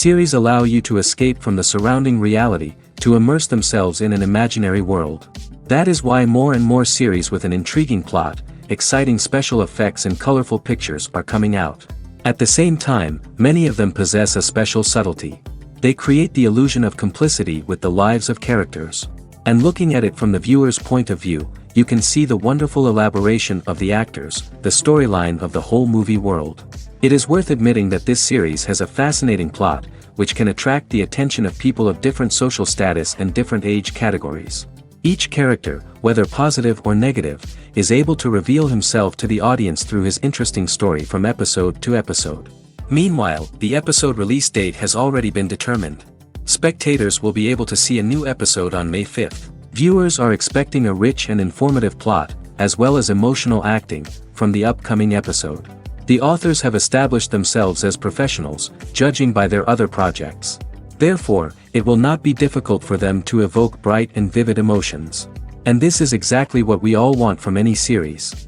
Series allow you to escape from the surrounding reality, to immerse themselves in an imaginary world. That is why more and more series with an intriguing plot, exciting special effects and colorful pictures are coming out. At the same time, many of them possess a special subtlety. They create the illusion of complicity with the lives of characters. And looking at it from the viewer's point of view, you can see the wonderful elaboration of the actors, the storyline of the whole movie world. It is worth admitting that this series has a fascinating plot, which can attract the attention of people of different social status and different age categories. Each character, whether positive or negative, is able to reveal himself to the audience through his interesting story from episode to episode. Meanwhile, the episode release date has already been determined. Spectators will be able to see a new episode on May 5th. Viewers are expecting a rich and informative plot, as well as emotional acting, from the upcoming episode. The authors have established themselves as professionals, judging by their other projects. Therefore, it will not be difficult for them to evoke bright and vivid emotions. And this is exactly what we all want from any series.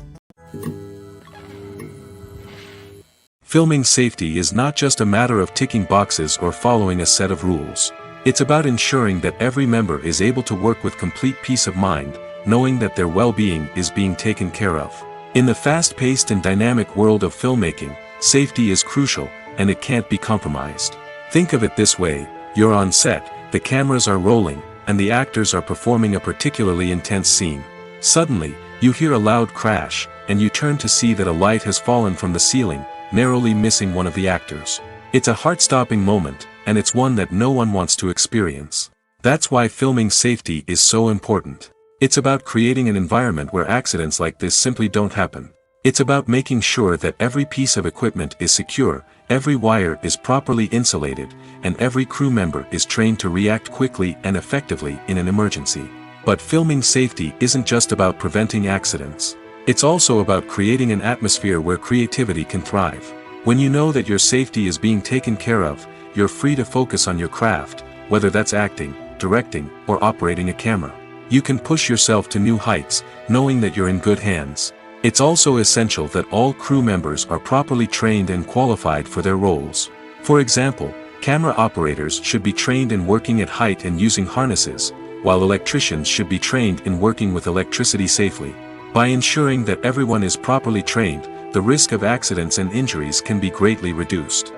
Filming safety is not just a matter of ticking boxes or following a set of rules. It's about ensuring that every member is able to work with complete peace of mind, knowing that their well-being is being taken care of. In the fast-paced and dynamic world of filmmaking, safety is crucial, and it can't be compromised. Think of it this way: you're on set, the cameras are rolling, and the actors are performing a particularly intense scene. Suddenly, you hear a loud crash, and you turn to see that a light has fallen from the ceiling, narrowly missing one of the actors. It's a heart-stopping moment, and it's one that no one wants to experience. That's why filming safety is so important. It's about creating an environment where accidents like this simply don't happen. It's about making sure that every piece of equipment is secure, every wire is properly insulated, and every crew member is trained to react quickly and effectively in an emergency. But filming safety isn't just about preventing accidents. It's also about creating an atmosphere where creativity can thrive. When you know that your safety is being taken care of, you're free to focus on your craft, whether that's acting, directing, or operating a camera. You can push yourself to new heights, knowing that you're in good hands. It's also essential that all crew members are properly trained and qualified for their roles. For example, camera operators should be trained in working at height and using harnesses, while electricians should be trained in working with electricity safely. By ensuring that everyone is properly trained, the risk of accidents and injuries can be greatly reduced.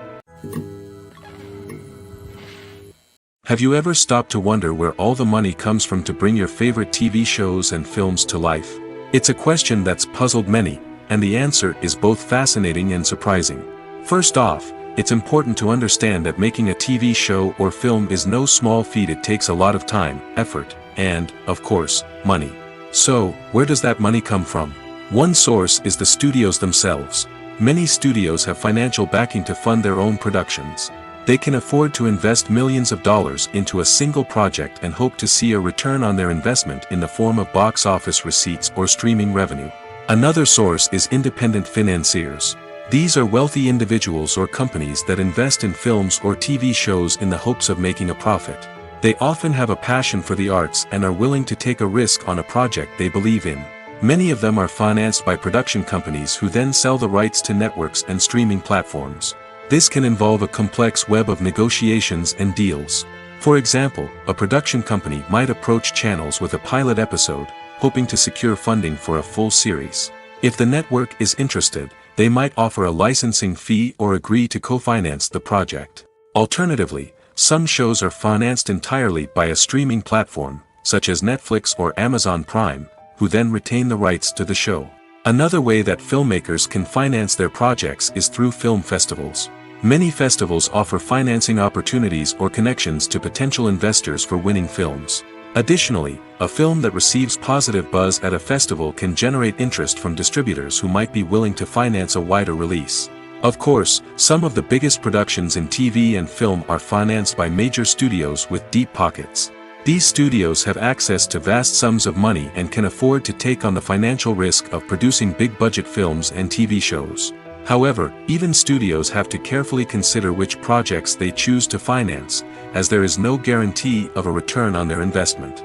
Have you ever stopped to wonder where all the money comes from to bring your favorite TV shows and films to life? It's a question that's puzzled many, and the answer is both fascinating and surprising. First off, it's important to understand that making a TV show or film is no small feat. It takes a lot of time, effort, and, of course, money. So, where does that money come from? One source is the studios themselves. Many studios have financial backing to fund their own productions. They can afford to invest millions of dollars into a single project and hope to see a return on their investment in the form of box office receipts or streaming revenue. Another source is independent financiers. These are wealthy individuals or companies that invest in films or TV shows in the hopes of making a profit. They often have a passion for the arts and are willing to take a risk on a project they believe in. Many of them are financed by production companies who then sell the rights to networks and streaming platforms. This can involve a complex web of negotiations and deals. For example, a production company might approach channels with a pilot episode, hoping to secure funding for a full series. If the network is interested, they might offer a licensing fee or agree to co-finance the project. Alternatively, some shows are financed entirely by a streaming platform, such as Netflix or Amazon Prime, who then retain the rights to the show. Another way that filmmakers can finance their projects is through film festivals. Many festivals offer financing opportunities or connections to potential investors for winning films. Additionally, a film that receives positive buzz at a festival can generate interest from distributors who might be willing to finance a wider release. Of course, some of the biggest productions in TV and film are financed by major studios with deep pockets. These studios have access to vast sums of money and can afford to take on the financial risk of producing big-budget films and TV shows. However, even studios have to carefully consider which projects they choose to finance, as there is no guarantee of a return on their investment.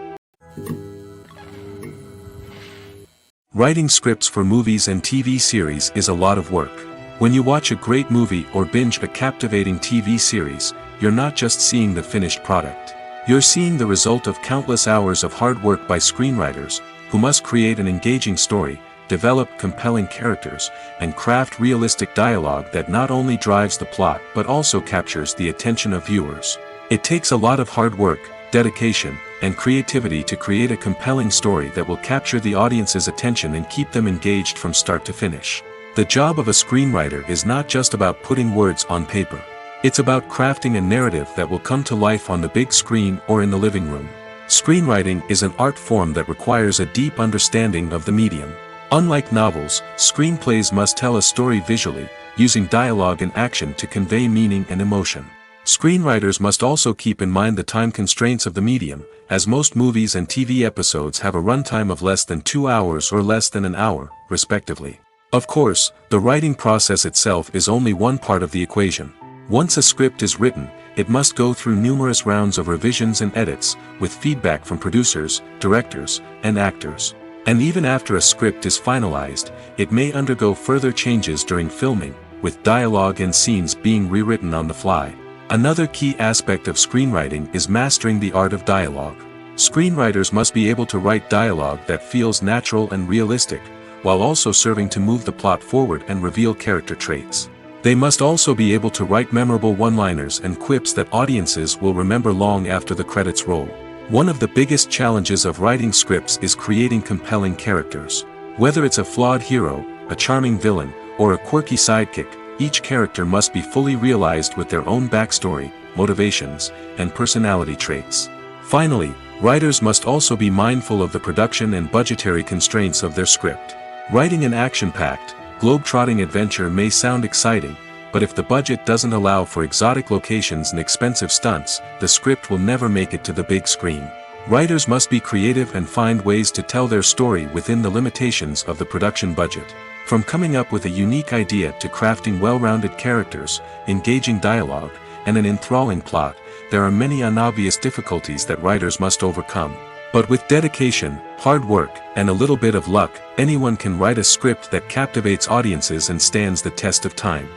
Writing scripts for movies and TV series is a lot of work. When you watch a great movie or binge a captivating TV series, you're not just seeing the finished product. You're seeing the result of countless hours of hard work by screenwriters, who must create an engaging story, develop compelling characters, and craft realistic dialogue that not only drives the plot but also captures the attention of viewers. It takes a lot of hard work, dedication, and creativity to create a compelling story that will capture the audience's attention and keep them engaged from start to finish. The job of a screenwriter is not just about putting words on paper. It's about crafting a narrative that will come to life on the big screen or in the living room. Screenwriting is an art form that requires a deep understanding of the medium. Unlike novels, screenplays must tell a story visually, using dialogue and action to convey meaning and emotion. Screenwriters must also keep in mind the time constraints of the medium, as most movies and TV episodes have a runtime of less than 2 hours or less than an hour, respectively. Of course, the writing process itself is only one part of the equation. Once a script is written, it must go through numerous rounds of revisions and edits, with feedback from producers, directors, and actors. And even after a script is finalized, it may undergo further changes during filming, with dialogue and scenes being rewritten on the fly. Another key aspect of screenwriting is mastering the art of dialogue. Screenwriters must be able to write dialogue that feels natural and realistic, while also serving to move the plot forward and reveal character traits. They must also be able to write memorable one-liners and quips that audiences will remember long after the credits roll. One of the biggest challenges of writing scripts is creating compelling characters. Whether it's a flawed hero, a charming villain, or a quirky sidekick, each character must be fully realized with their own backstory, motivations, and personality traits. Finally, writers must also be mindful of the production and budgetary constraints of their script. Writing an action-packed, globe-trotting adventure may sound exciting, but if the budget doesn't allow for exotic locations and expensive stunts, the script will never make it to the big screen. Writers must be creative and find ways to tell their story within the limitations of the production budget. From coming up with a unique idea to crafting well-rounded characters, engaging dialogue, and an enthralling plot, there are many unobvious difficulties that writers must overcome. But with dedication, hard work, and a little bit of luck, anyone can write a script that captivates audiences and stands the test of time.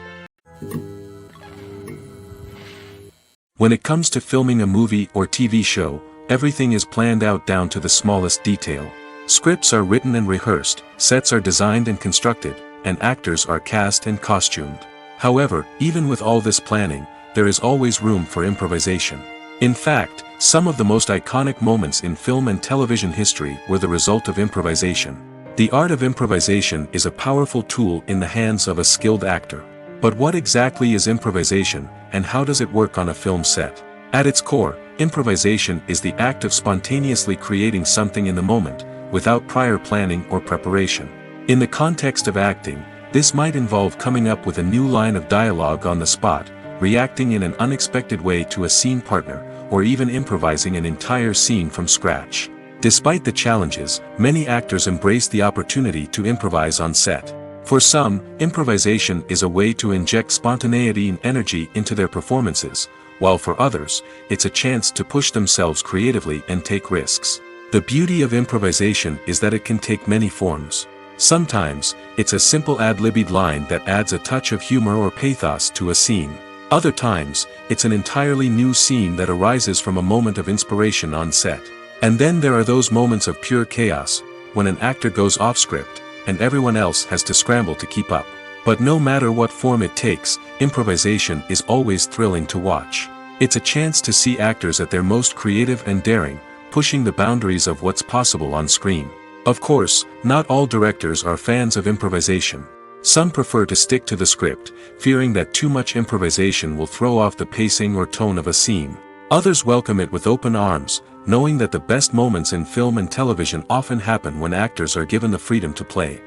When it comes to filming a movie or TV show, everything is planned out down to the smallest detail. Scripts are written and rehearsed, sets are designed and constructed, and actors are cast and costumed. However, even with all this planning, there is always room for improvisation. In fact, some of the most iconic moments in film and television history were the result of improvisation. The art of improvisation is a powerful tool in the hands of a skilled actor. But what exactly is improvisation, and how does it work on a film set? At its core, improvisation is the act of spontaneously creating something in the moment, without prior planning or preparation. In the context of acting, this might involve coming up with a new line of dialogue on the spot, reacting in an unexpected way to a scene partner, or even improvising an entire scene from scratch. Despite the challenges, many actors embrace the opportunity to improvise on set. For some, improvisation is a way to inject spontaneity and energy into their performances, while for others, it's a chance to push themselves creatively and take risks. The beauty of improvisation is that it can take many forms. Sometimes, it's a simple ad-libbed line that adds a touch of humor or pathos to a scene. Other times, it's an entirely new scene that arises from a moment of inspiration on set. And then there are those moments of pure chaos, when an actor goes off script, and everyone else has to scramble to keep up. But no matter what form it takes, improvisation is always thrilling to watch. It's a chance to see actors at their most creative and daring, pushing the boundaries of what's possible on screen. Of course, not all directors are fans of improvisation. Some prefer to stick to the script, fearing that too much improvisation will throw off the pacing or tone of a scene. Others welcome it with open arms, knowing that the best moments in film and television often happen when actors are given the freedom to play.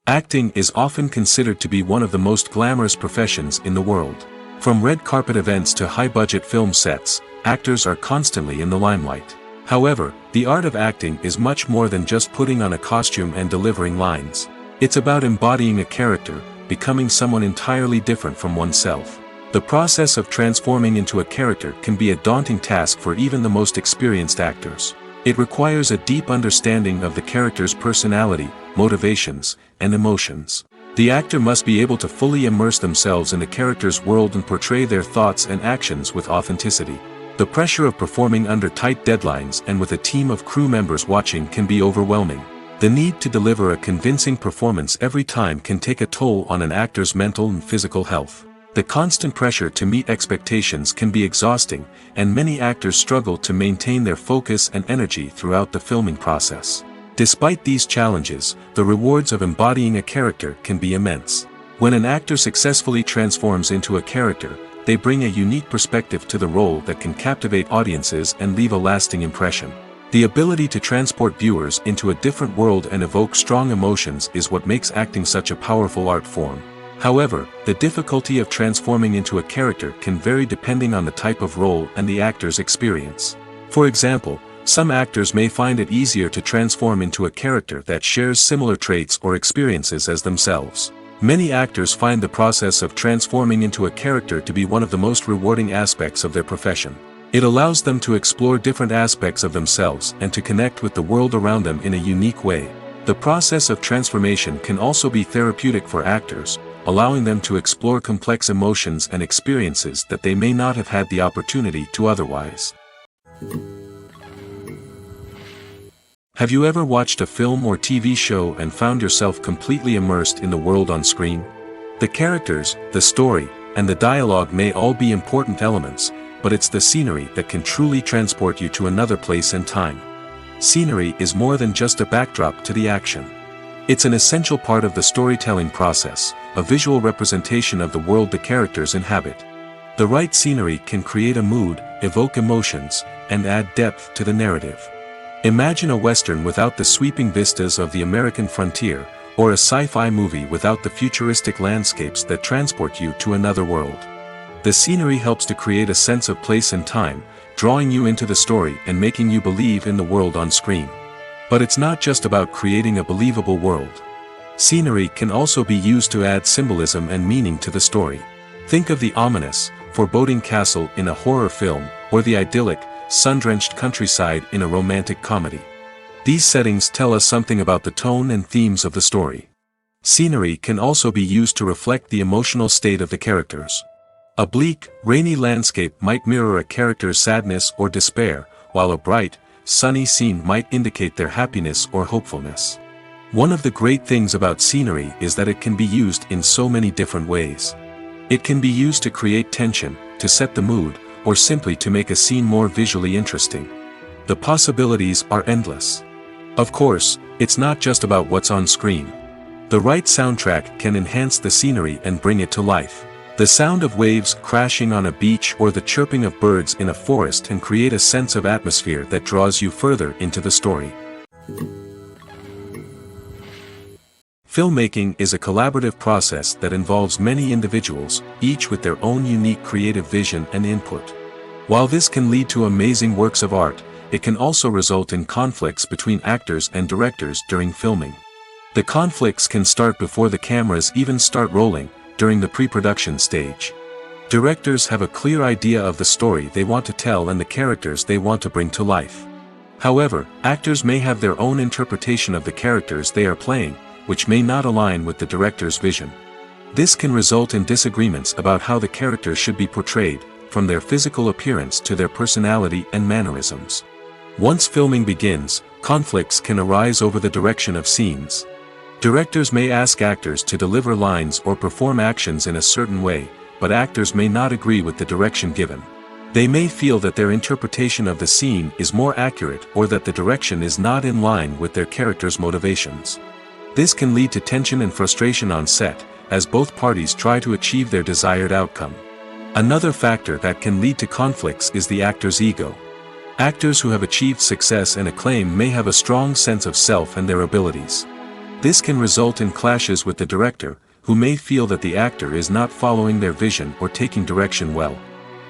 Acting is often considered to be one of the most glamorous professions in the world. From red carpet events to high-budget film sets, actors are constantly in the limelight. However, the art of acting is much more than just putting on a costume and delivering lines. It's about embodying a character, becoming someone entirely different from oneself. The process of transforming into a character can be a daunting task for even the most experienced actors. It requires a deep understanding of the character's personality, motivations, and emotions. The actor must be able to fully immerse themselves in the character's world and portray their thoughts and actions with authenticity. The pressure of performing under tight deadlines and with a team of crew members watching can be overwhelming. The need to deliver a convincing performance every time can take a toll on an actor's mental and physical health. The constant pressure to meet expectations can be exhausting, and many actors struggle to maintain their focus and energy throughout the filming process. Despite these challenges, the rewards of embodying a character can be immense. When an actor successfully transforms into a character, they bring a unique perspective to the role that can captivate audiences and leave a lasting impression. The ability to transport viewers into a different world and evoke strong emotions is what makes acting such a powerful art form. However, the difficulty of transforming into a character can vary depending on the type of role and the actor's experience. For example, some actors may find it easier to transform into a character that shares similar traits or experiences as themselves. Many actors find the process of transforming into a character to be one of the most rewarding aspects of their profession. It allows them to explore different aspects of themselves and to connect with the world around them in a unique way. The process of transformation can also be therapeutic for actors, allowing them to explore complex emotions and experiences that they may not have had the opportunity to otherwise. Have you ever watched a film or TV show and found yourself completely immersed in the world on screen? The characters, the story, and the dialogue may all be important elements, but it's the scenery that can truly transport you to another place and time. Scenery is more than just a backdrop to the action. It's an essential part of the storytelling process, a visual representation of the world the characters inhabit. The right scenery can create a mood, evoke emotions, and add depth to the narrative. Imagine a Western without the sweeping vistas of the American frontier, or a sci-fi movie without the futuristic landscapes that transport you to another world. The scenery helps to create a sense of place and time, drawing you into the story and making you believe in the world on screen. But it's not just about creating a believable world. Scenery can also be used to add symbolism and meaning to the story. Think of the ominous, foreboding castle in a horror film, or the idyllic, sun-drenched countryside in a romantic comedy. These settings tell us something about the tone and themes of the story. Scenery can also be used to reflect the emotional state of the characters. A bleak, rainy landscape might mirror a character's sadness or despair, while a bright, sunny scene might indicate their happiness or hopefulness. One of the great things about scenery is that it can be used in so many different ways. It can be used to create tension, to set the mood, or simply to make a scene more visually interesting. The possibilities are endless. Of course, it's not just about what's on screen. The right soundtrack can enhance the scenery and bring it to life. The sound of waves crashing on a beach or the chirping of birds in a forest can create a sense of atmosphere that draws you further into the story. Filmmaking is a collaborative process that involves many individuals, each with their own unique creative vision and input. While this can lead to amazing works of art, it can also result in conflicts between actors and directors during filming. The conflicts can start before the cameras even start rolling, during the pre-production stage. Directors have a clear idea of the story they want to tell and the characters they want to bring to life. However, actors may have their own interpretation of the characters they are playing, which may not align with the director's vision. This can result in disagreements about how the characters should be portrayed, from their physical appearance to their personality and mannerisms. Once filming begins, conflicts can arise over the direction of scenes. Directors may ask actors to deliver lines or perform actions in a certain way, but actors may not agree with the direction given. They may feel that their interpretation of the scene is more accurate or that the direction is not in line with their character's motivations. This can lead to tension and frustration on set, as both parties try to achieve their desired outcome. Another factor that can lead to conflicts is the actor's ego. Actors who have achieved success and acclaim may have a strong sense of self and their abilities. This can result in clashes with the director, who may feel that the actor is not following their vision or taking direction well.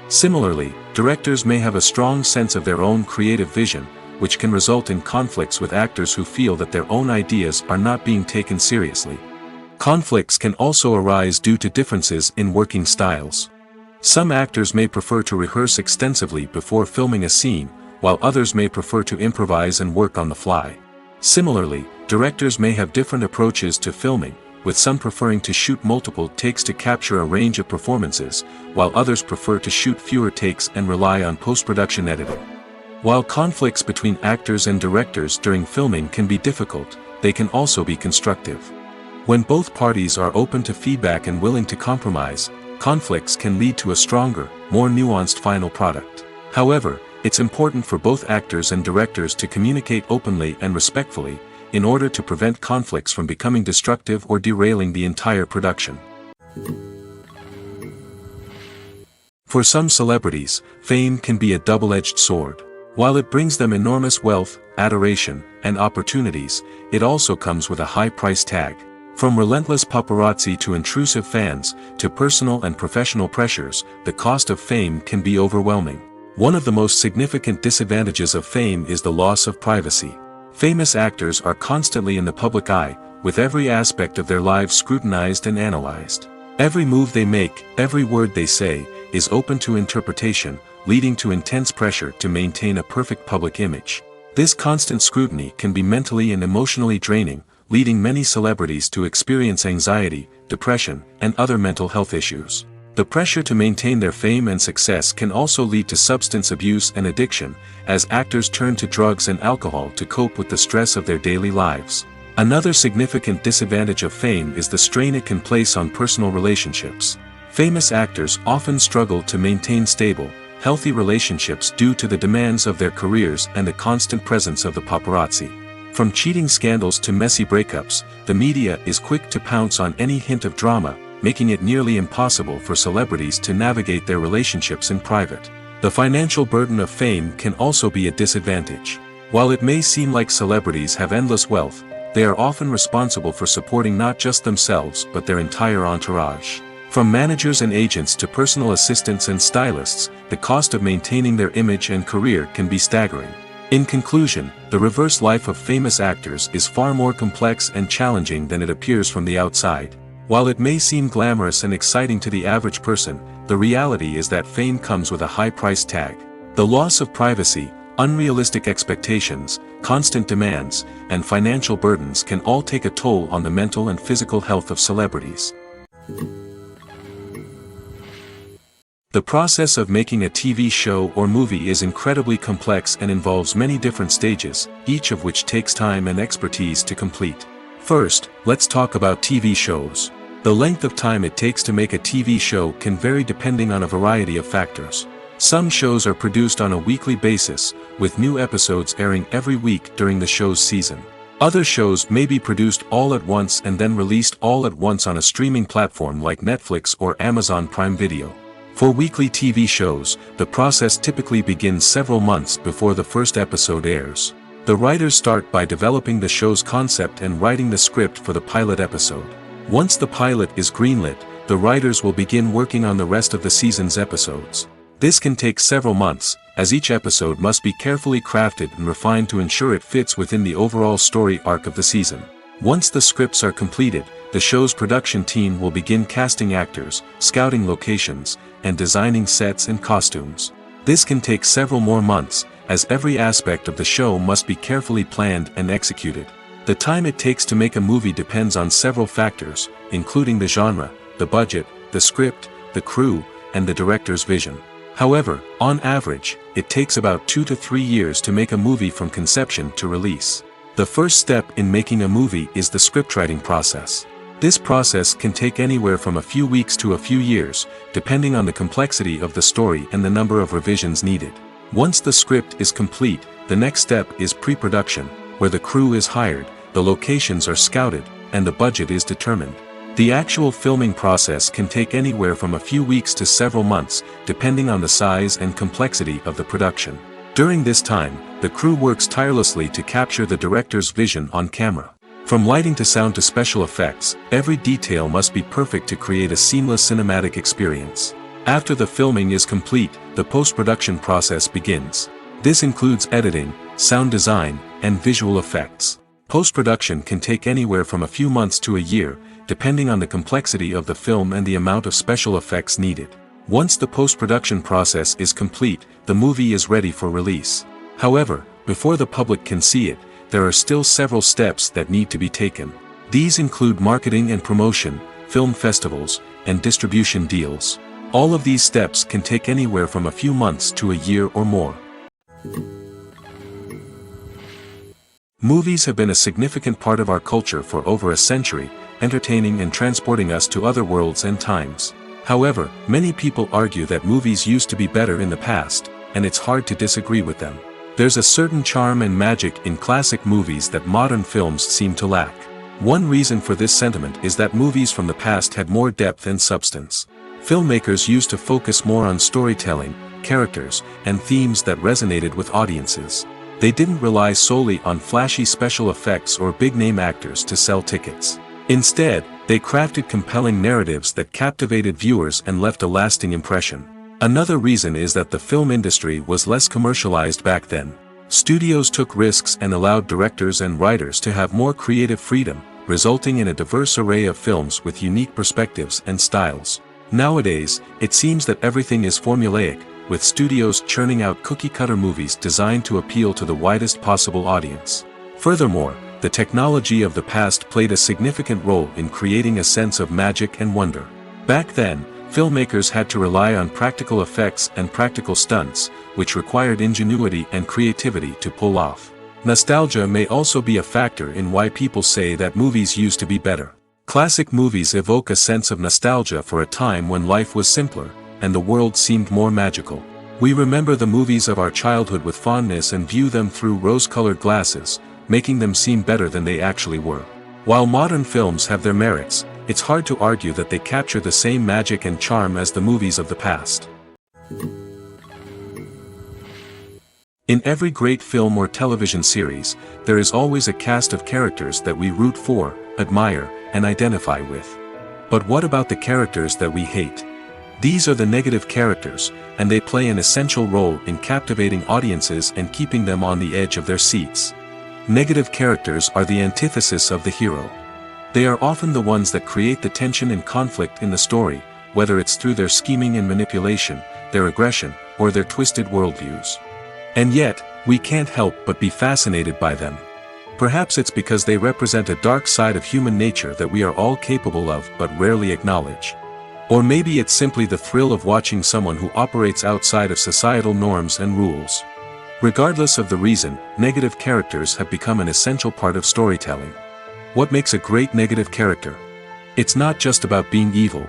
Similarly, directors may have a strong sense of their own creative vision, which can result in conflicts with actors who feel that their own ideas are not being taken seriously. Conflicts can also arise due to differences in working styles. Some actors may prefer to rehearse extensively before filming a scene, while others may prefer to improvise and work on the fly. Similarly, directors may have different approaches to filming, with some preferring to shoot multiple takes to capture a range of performances, while others prefer to shoot fewer takes and rely on post-production editing. While conflicts between actors and directors during filming can be difficult, they can also be constructive. When both parties are open to feedback and willing to compromise, conflicts can lead to a stronger, more nuanced final product. However, it's important for both actors and directors to communicate openly and respectfully, in order to prevent conflicts from becoming destructive or derailing the entire production. For some celebrities, fame can be a double-edged sword. While it brings them enormous wealth, adoration, and opportunities, it also comes with a high price tag. From relentless paparazzi to intrusive fans, to personal and professional pressures, the cost of fame can be overwhelming. One of the most significant disadvantages of fame is the loss of privacy. Famous actors are constantly in the public eye, with every aspect of their lives scrutinized and analyzed. Every move they make, every word they say, is open to interpretation, leading to intense pressure to maintain a perfect public image. This constant scrutiny can be mentally and emotionally draining, leading many celebrities to experience anxiety, depression, and other mental health issues. The pressure to maintain their fame and success can also lead to substance abuse and addiction, as actors turn to drugs and alcohol to cope with the stress of their daily lives. Another significant disadvantage of fame is the strain it can place on personal relationships. Famous actors often struggle to maintain stable, healthy relationships due to the demands of their careers and the constant presence of the paparazzi. From cheating scandals to messy breakups, the media is quick to pounce on any hint of drama, making it nearly impossible for celebrities to navigate their relationships in private. The financial burden of fame can also be a disadvantage. While it may seem like celebrities have endless wealth, they are often responsible for supporting not just themselves but their entire entourage. From managers and agents to personal assistants and stylists, the cost of maintaining their image and career can be staggering. In conclusion, the reverse life of famous actors is far more complex and challenging than it appears from the outside. While it may seem glamorous and exciting to the average person, the reality is that fame comes with a high price tag. The loss of privacy, unrealistic expectations, constant demands, and financial burdens can all take a toll on the mental and physical health of celebrities. The process of making a TV show or movie is incredibly complex and involves many different stages, each of which takes time and expertise to complete. First, let's talk about TV shows. The length of time it takes to make a TV show can vary depending on a variety of factors. Some shows are produced on a weekly basis, with new episodes airing every week during the show's season. Other shows may be produced all at once and then released all at once on a streaming platform like Netflix or Amazon Prime Video. For weekly TV shows, the process typically begins several months before the first episode airs. The writers start by developing the show's concept and writing the script for the pilot episode. Once the pilot is greenlit, the writers will begin working on the rest of the season's episodes. This can take several months, as each episode must be carefully crafted and refined to ensure it fits within the overall story arc of the season. Once the scripts are completed, the show's production team will begin casting actors, scouting locations, and designing sets and costumes. This can take several more months, as every aspect of the show must be carefully planned and executed. The time it takes to make a movie depends on several factors, including the genre, the budget, the script, the crew, and the director's vision. However, on average, it takes about 2 to 3 years to make a movie from conception to release. The first step in making a movie is the scriptwriting process. This process can take anywhere from a few weeks to a few years, depending on the complexity of the story and the number of revisions needed. Once the script is complete, the next step is pre-production, where the crew is hired, the locations are scouted, and the budget is determined. The actual filming process can take anywhere from a few weeks to several months, depending on the size and complexity of the production. During this time, the crew works tirelessly to capture the director's vision on camera. From lighting to sound to special effects, every detail must be perfect to create a seamless cinematic experience. After the filming is complete, the post-production process begins. This includes editing, sound design, and visual effects. Post-production can take anywhere from a few months to a year, depending on the complexity of the film and the amount of special effects needed. Once the post-production process is complete, the movie is ready for release. However, before the public can see it, there are still several steps that need to be taken. These include marketing and promotion, film festivals, and distribution deals. All of these steps can take anywhere from a few months to a year or more. Movies have been a significant part of our culture for over a century, entertaining and transporting us to other worlds and times. However, many people argue that movies used to be better in the past, and it's hard to disagree with them. There's a certain charm and magic in classic movies that modern films seem to lack. One reason for this sentiment is that movies from the past had more depth and substance. Filmmakers used to focus more on storytelling, characters, and themes that resonated with audiences. They didn't rely solely on flashy special effects or big-name actors to sell tickets. Instead, they crafted compelling narratives that captivated viewers and left a lasting impression. Another reason is that the film industry was less commercialized back then. Studios took risks and allowed directors and writers to have more creative freedom, resulting in a diverse array of films with unique perspectives and styles. Nowadays, it seems that everything is formulaic, with studios churning out cookie-cutter movies designed to appeal to the widest possible audience. Furthermore, the technology of the past played a significant role in creating a sense of magic and wonder. Back then, filmmakers had to rely on practical effects and practical stunts, which required ingenuity and creativity to pull off. Nostalgia may also be a factor in why people say that movies used to be better. Classic movies evoke a sense of nostalgia for a time when life was simpler, and the world seemed more magical. We remember the movies of our childhood with fondness and view them through rose-colored glasses, making them seem better than they actually were. While modern films have their merits, it's hard to argue that they capture the same magic and charm as the movies of the past. In every great film or television series, there is always a cast of characters that we root for, admire, and identify with. But what about the characters that we hate? These are the negative characters, and they play an essential role in captivating audiences and keeping them on the edge of their seats. Negative characters are the antithesis of the hero. They are often the ones that create the tension and conflict in the story, whether it's through their scheming and manipulation, their aggression, or their twisted worldviews. And yet, we can't help but be fascinated by them. Perhaps it's because they represent a dark side of human nature that we are all capable of but rarely acknowledge. Or maybe it's simply the thrill of watching someone who operates outside of societal norms and rules. Regardless of the reason, negative characters have become an essential part of storytelling. What makes a great negative character? It's not just about being evil.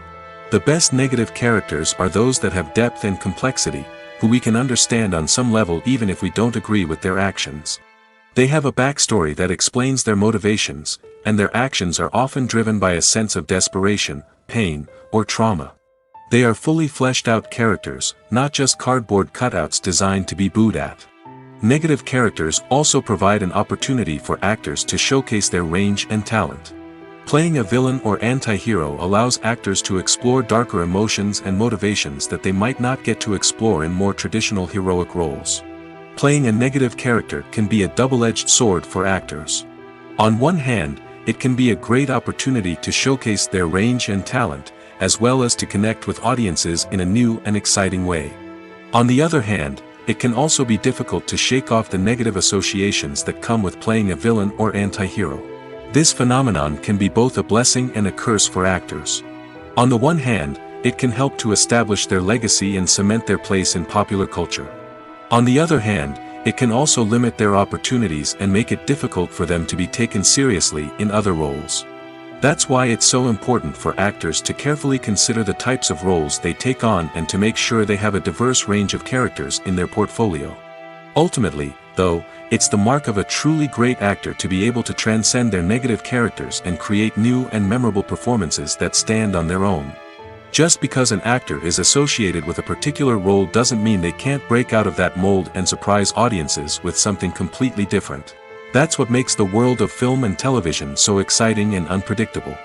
The best negative characters are those that have depth and complexity, who we can understand on some level even if we don't agree with their actions. They have a backstory that explains their motivations, and their actions are often driven by a sense of desperation, pain, or trauma. They are fully fleshed out characters, not just cardboard cutouts designed to be booed at. Negative characters also provide an opportunity for actors to showcase their range and talent. Playing a villain or anti-hero allows actors to explore darker emotions and motivations that they might not get to explore in more traditional heroic roles. Playing a negative character can be a double-edged sword for actors. On one hand, it can be a great opportunity to showcase their range and talent, as well as to connect with audiences in a new and exciting way. On the other hand, it can also be difficult to shake off the negative associations that come with playing a villain or anti-hero. This phenomenon can be both a blessing and a curse for actors. On the one hand, it can help to establish their legacy and cement their place in popular culture. On the other hand, it can also limit their opportunities and make it difficult for them to be taken seriously in other roles. That's why it's so important for actors to carefully consider the types of roles they take on and to make sure they have a diverse range of characters in their portfolio. Ultimately, though, it's the mark of a truly great actor to be able to transcend their negative characters and create new and memorable performances that stand on their own. Just because an actor is associated with a particular role doesn't mean they can't break out of that mold and surprise audiences with something completely different. That's what makes the world of film and television so exciting and unpredictable.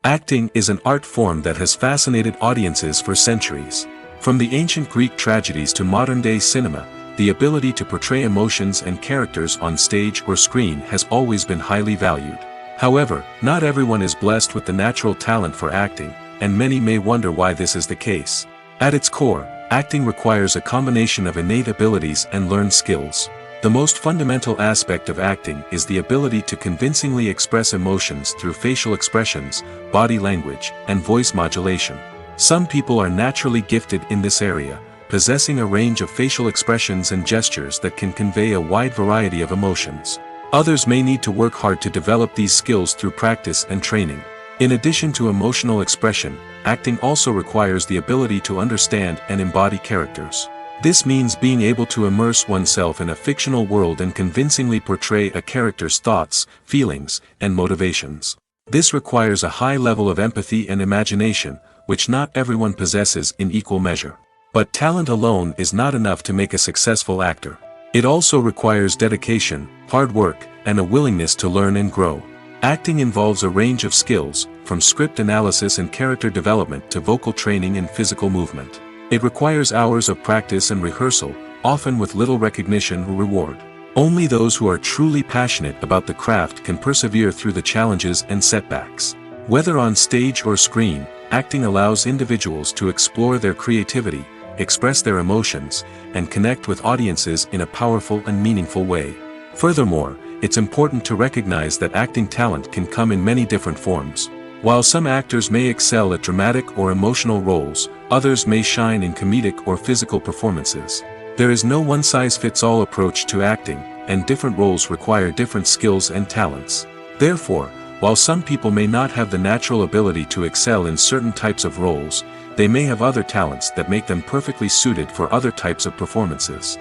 Acting is an art form that has fascinated audiences for centuries. From the ancient Greek tragedies to modern-day cinema, the ability to portray emotions and characters on stage or screen has always been highly valued. However, not everyone is blessed with the natural talent for acting, and many may wonder why this is the case. At its core, acting requires a combination of innate abilities and learned skills. The most fundamental aspect of acting is the ability to convincingly express emotions through facial expressions, body language, and voice modulation. Some people are naturally gifted in this area, possessing a range of facial expressions and gestures that can convey a wide variety of emotions. Others may need to work hard to develop these skills through practice and training. In addition to emotional expression, acting also requires the ability to understand and embody characters. This means being able to immerse oneself in a fictional world and convincingly portray a character's thoughts, feelings, and motivations. This requires a high level of empathy and imagination, which not everyone possesses in equal measure. But talent alone is not enough to make a successful actor. It also requires dedication, hard work, and a willingness to learn and grow. Acting involves a range of skills, from script analysis and character development to vocal training and physical movement. It requires hours of practice and rehearsal, often with little recognition or reward. Only those who are truly passionate about the craft can persevere through the challenges and setbacks. Whether on stage or screen, acting allows individuals to explore their creativity, express their emotions, and connect with audiences in a powerful and meaningful way. Furthermore, it's important to recognize that acting talent can come in many different forms. While some actors may excel at dramatic or emotional roles, others may shine in comedic or physical performances. There is no one-size-fits-all approach to acting, and different roles require different skills and talents. Therefore, while some people may not have the natural ability to excel in certain types of roles, they may have other talents that make them perfectly suited for other types of performances.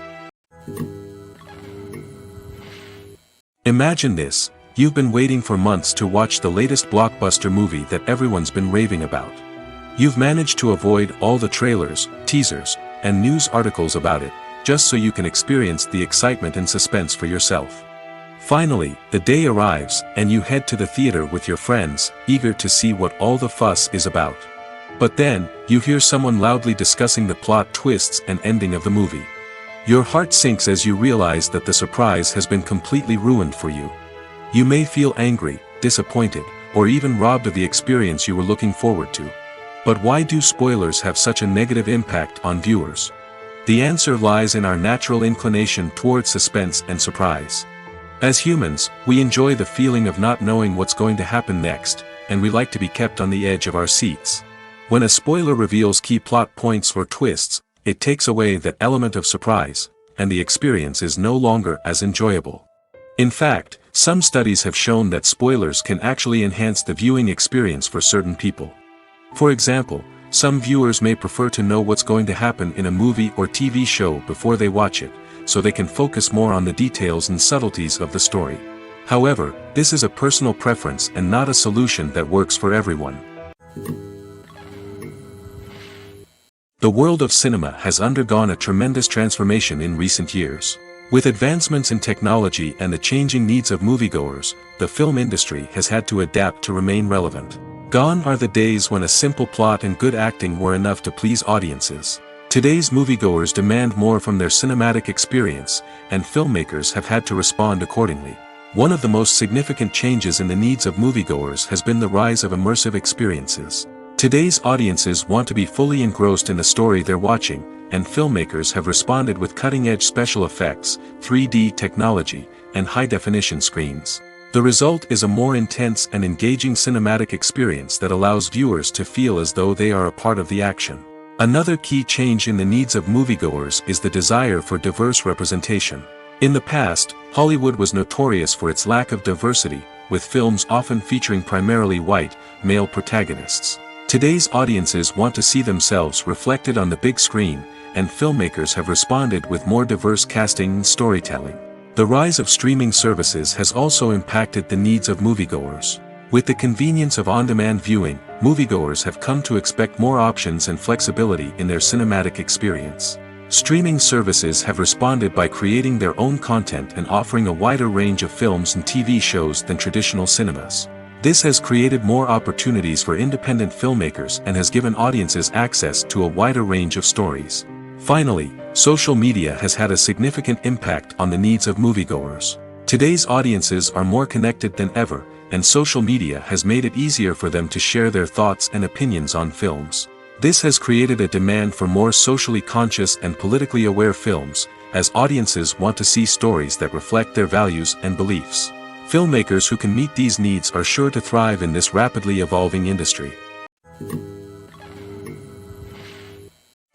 Imagine this: you've been waiting for months to watch the latest blockbuster movie that everyone's been raving about. You've managed to avoid all the trailers, teasers, and news articles about it, just so you can experience the excitement and suspense for yourself. Finally, the day arrives, and you head to the theater with your friends, eager to see what all the fuss is about. But then, you hear someone loudly discussing the plot twists and ending of the movie. Your heart sinks as you realize that the surprise has been completely ruined for you. You may feel angry, disappointed, or even robbed of the experience you were looking forward to. But why do spoilers have such a negative impact on viewers? The answer lies in our natural inclination toward suspense and surprise. As humans, we enjoy the feeling of not knowing what's going to happen next, and we like to be kept on the edge of our seats. When a spoiler reveals key plot points or twists, it takes away that element of surprise, and the experience is no longer as enjoyable. In fact, some studies have shown that spoilers can actually enhance the viewing experience for certain people. For example, some viewers may prefer to know what's going to happen in a movie or TV show before they watch it, so they can focus more on the details and subtleties of the story. However, this is a personal preference and not a solution that works for everyone. The world of cinema has undergone a tremendous transformation in recent years. With advancements in technology and the changing needs of moviegoers, the film industry has had to adapt to remain relevant. Gone are the days when a simple plot and good acting were enough to please audiences. Today's moviegoers demand more from their cinematic experience, and filmmakers have had to respond accordingly. One of the most significant changes in the needs of moviegoers has been the rise of immersive experiences. Today's audiences want to be fully engrossed in the story they're watching, and filmmakers have responded with cutting-edge special effects, 3D technology, and high-definition screens. The result is a more intense and engaging cinematic experience that allows viewers to feel as though they are a part of the action. Another key change in the needs of moviegoers is the desire for diverse representation. In the past, Hollywood was notorious for its lack of diversity, with films often featuring primarily white, male protagonists. Today's audiences want to see themselves reflected on the big screen, and filmmakers have responded with more diverse casting and storytelling. The rise of streaming services has also impacted the needs of moviegoers. With the convenience of on-demand viewing, moviegoers have come to expect more options and flexibility in their cinematic experience. Streaming services have responded by creating their own content and offering a wider range of films and TV shows than traditional cinemas. This has created more opportunities for independent filmmakers and has given audiences access to a wider range of stories. Finally, social media has had a significant impact on the needs of moviegoers. Today's audiences are more connected than ever, and social media has made it easier for them to share their thoughts and opinions on films. This has created a demand for more socially conscious and politically aware films, as audiences want to see stories that reflect their values and beliefs. Filmmakers who can meet these needs are sure to thrive in this rapidly evolving industry.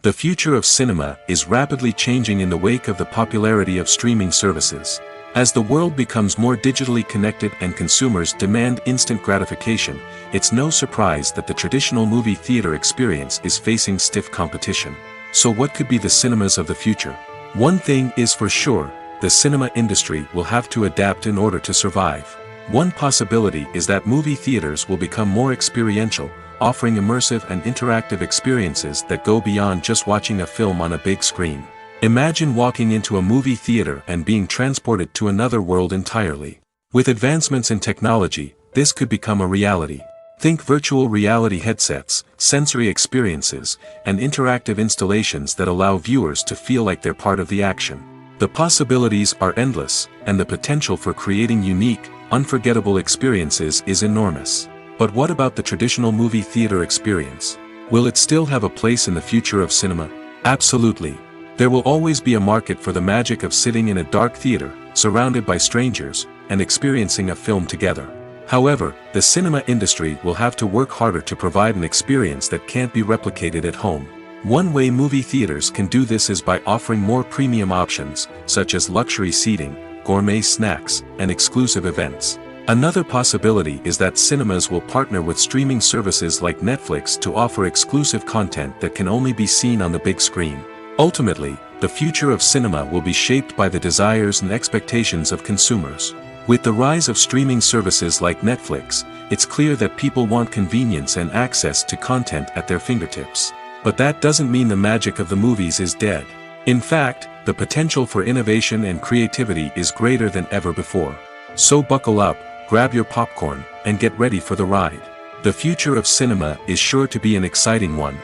The future of cinema is rapidly changing in the wake of the popularity of streaming services. As the world becomes more digitally connected and consumers demand instant gratification, it's no surprise that the traditional movie theater experience is facing stiff competition. So what could be the cinemas of the future? One thing is for sure, the cinema industry will have to adapt in order to survive. One possibility is that movie theaters will become more experiential, offering immersive and interactive experiences that go beyond just watching a film on a big screen. Imagine walking into a movie theater and being transported to another world entirely. With advancements in technology, this could become a reality. Think virtual reality headsets, sensory experiences, and interactive installations that allow viewers to feel like they're part of the action. The possibilities are endless, and the potential for creating unique, unforgettable experiences is enormous. But what about the traditional movie theater experience? Will it still have a place in the future of cinema? Absolutely. There will always be a market for the magic of sitting in a dark theater, surrounded by strangers, and experiencing a film together. However, the cinema industry will have to work harder to provide an experience that can't be replicated at home. One way movie theaters can do this is by offering more premium options, such as luxury seating, gourmet snacks, and exclusive events. Another possibility is that cinemas will partner with streaming services like Netflix to offer exclusive content that can only be seen on the big screen. Ultimately, the future of cinema will be shaped by the desires and expectations of consumers. With the rise of streaming services like Netflix, it's clear that people want convenience and access to content at their fingertips. But that doesn't mean the magic of the movies is dead. In fact, the potential for innovation and creativity is greater than ever before. So buckle up, grab your popcorn, and get ready for the ride. The future of cinema is sure to be an exciting one.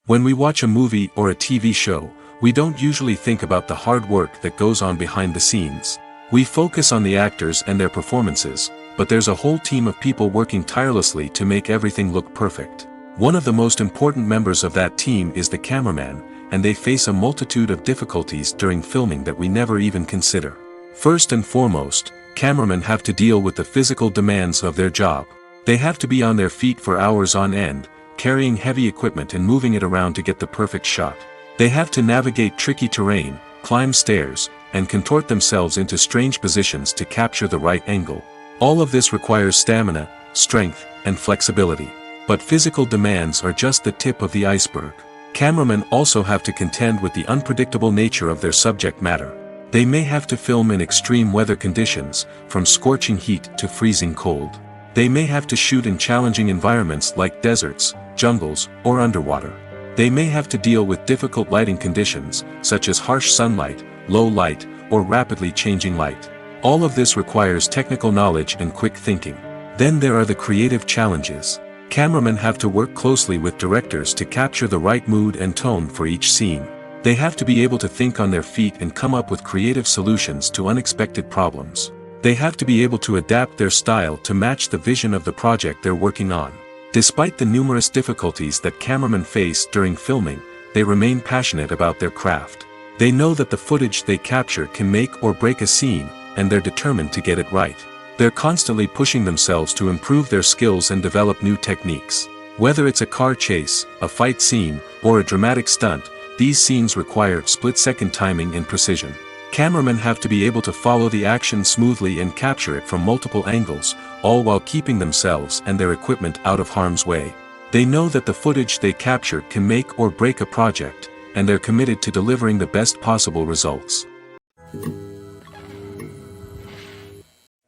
When we watch a movie or a TV show, we don't usually think about the hard work that goes on behind the scenes. We focus on the actors and their performances, but there's a whole team of people working tirelessly to make everything look perfect. One of the most important members of that team is the cameraman, and they face a multitude of difficulties during filming that we never even consider. First and foremost, cameramen have to deal with the physical demands of their job. They have to be on their feet for hours on end, carrying heavy equipment and moving it around to get the perfect shot. They have to navigate tricky terrain, climb stairs, and contort themselves into strange positions to capture the right angle. All of this requires stamina, strength, and flexibility. But physical demands are just the tip of the iceberg. Cameramen also have to contend with the unpredictable nature of their subject matter. They may have to film in extreme weather conditions, from scorching heat to freezing cold. They may have to shoot in challenging environments like deserts, jungles, or underwater. They may have to deal with difficult lighting conditions, such as harsh sunlight, low light, or rapidly changing light. All of this requires technical knowledge and quick thinking. Then there are the creative challenges. Cameramen have to work closely with directors to capture the right mood and tone for each scene. They have to be able to think on their feet and come up with creative solutions to unexpected problems. They have to be able to adapt their style to match the vision of the project they're working on. Despite the numerous difficulties that cameramen face during filming, they remain passionate about their craft. They know that the footage they capture can make or break a scene, and they're determined to get it right. They're constantly pushing themselves to improve their skills and develop new techniques. Whether it's a car chase, a fight scene, or a dramatic stunt, these scenes require split-second timing and precision. Cameramen have to be able to follow the action smoothly and capture it from multiple angles, all while keeping themselves and their equipment out of harm's way. They know that the footage they capture can make or break a project, and they're committed to delivering the best possible results.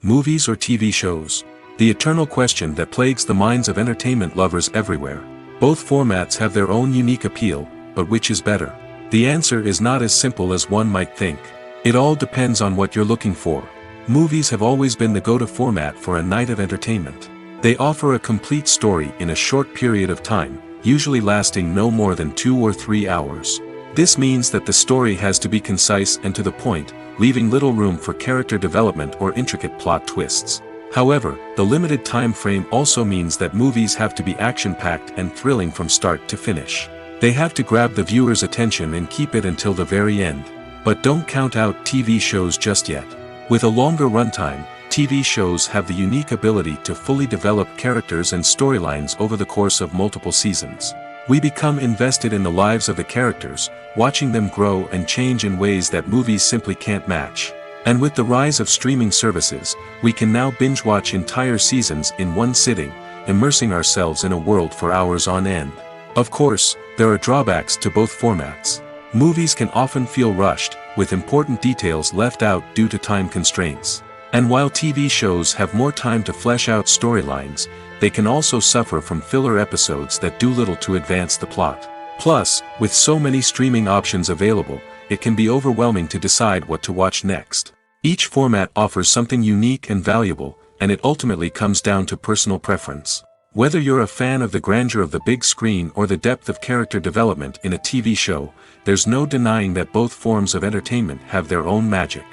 Movies or TV shows? The eternal question that plagues the minds of entertainment lovers everywhere. Both formats have their own unique appeal, but which is better? The answer is not as simple as one might think. It all depends on what you're looking for. Movies have always been the go-to format for a night of entertainment. They offer a complete story in a short period of time, usually lasting no more than 2 or 3 hours. This means that the story has to be concise and to the point, leaving little room for character development or intricate plot twists. However, the limited time frame also means that movies have to be action-packed and thrilling from start to finish. They have to grab the viewer's attention and keep it until the very end. But don't count out TV shows just yet. With a longer runtime, TV shows have the unique ability to fully develop characters and storylines over the course of multiple seasons. We become invested in the lives of the characters, watching them grow and change in ways that movies simply can't match. And with the rise of streaming services, we can now binge-watch entire seasons in one sitting, immersing ourselves in a world for hours on end. Of course, there are drawbacks to both formats. Movies can often feel rushed, with important details left out due to time constraints. And while TV shows have more time to flesh out storylines, they can also suffer from filler episodes that do little to advance the plot. Plus, with so many streaming options available, it can be overwhelming to decide what to watch next. Each format offers something unique and valuable, and it ultimately comes down to personal preference. Whether you're a fan of the grandeur of the big screen or the depth of character development in a TV show, there's no denying that both forms of entertainment have their own magic.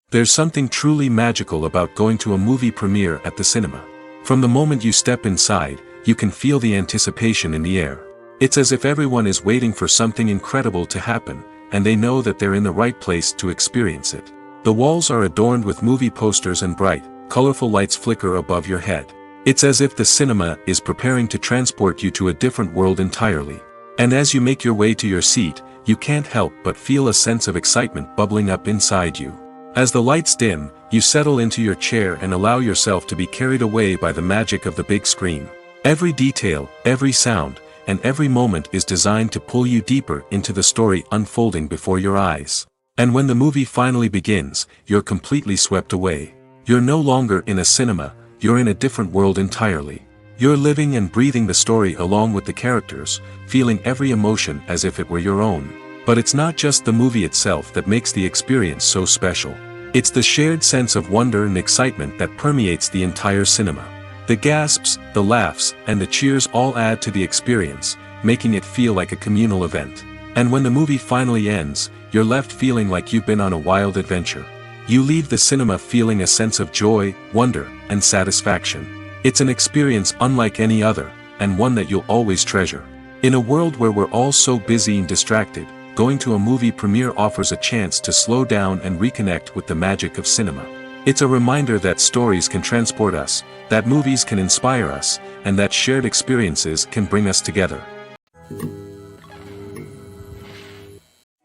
There's something truly magical about going to a movie premiere at the cinema. From the moment you step inside, you can feel the anticipation in the air. It's as if everyone is waiting for something incredible to happen, and they know that they're in the right place to experience it. The walls are adorned with movie posters and bright, colorful lights flicker above your head. It's as if the cinema is preparing to transport you to a different world entirely. And as you make your way to your seat, you can't help but feel a sense of excitement bubbling up inside you. As the lights dim, you settle into your chair and allow yourself to be carried away by the magic of the big screen. Every detail, every sound, and every moment is designed to pull you deeper into the story unfolding before your eyes. And when the movie finally begins, you're completely swept away. You're no longer in a cinema, you're in a different world entirely. You're living and breathing the story along with the characters, feeling every emotion as if it were your own. But it's not just the movie itself that makes the experience so special. It's the shared sense of wonder and excitement that permeates the entire cinema. The gasps, the laughs, and the cheers all add to the experience, making it feel like a communal event. And when the movie finally ends, you're left feeling like you've been on a wild adventure. You leave the cinema feeling a sense of joy, wonder, and satisfaction. It's an experience unlike any other, and one that you'll always treasure. In a world where we're all so busy and distracted, going to a movie premiere offers a chance to slow down and reconnect with the magic of cinema. It's a reminder that stories can transport us, that movies can inspire us, and that shared experiences can bring us together.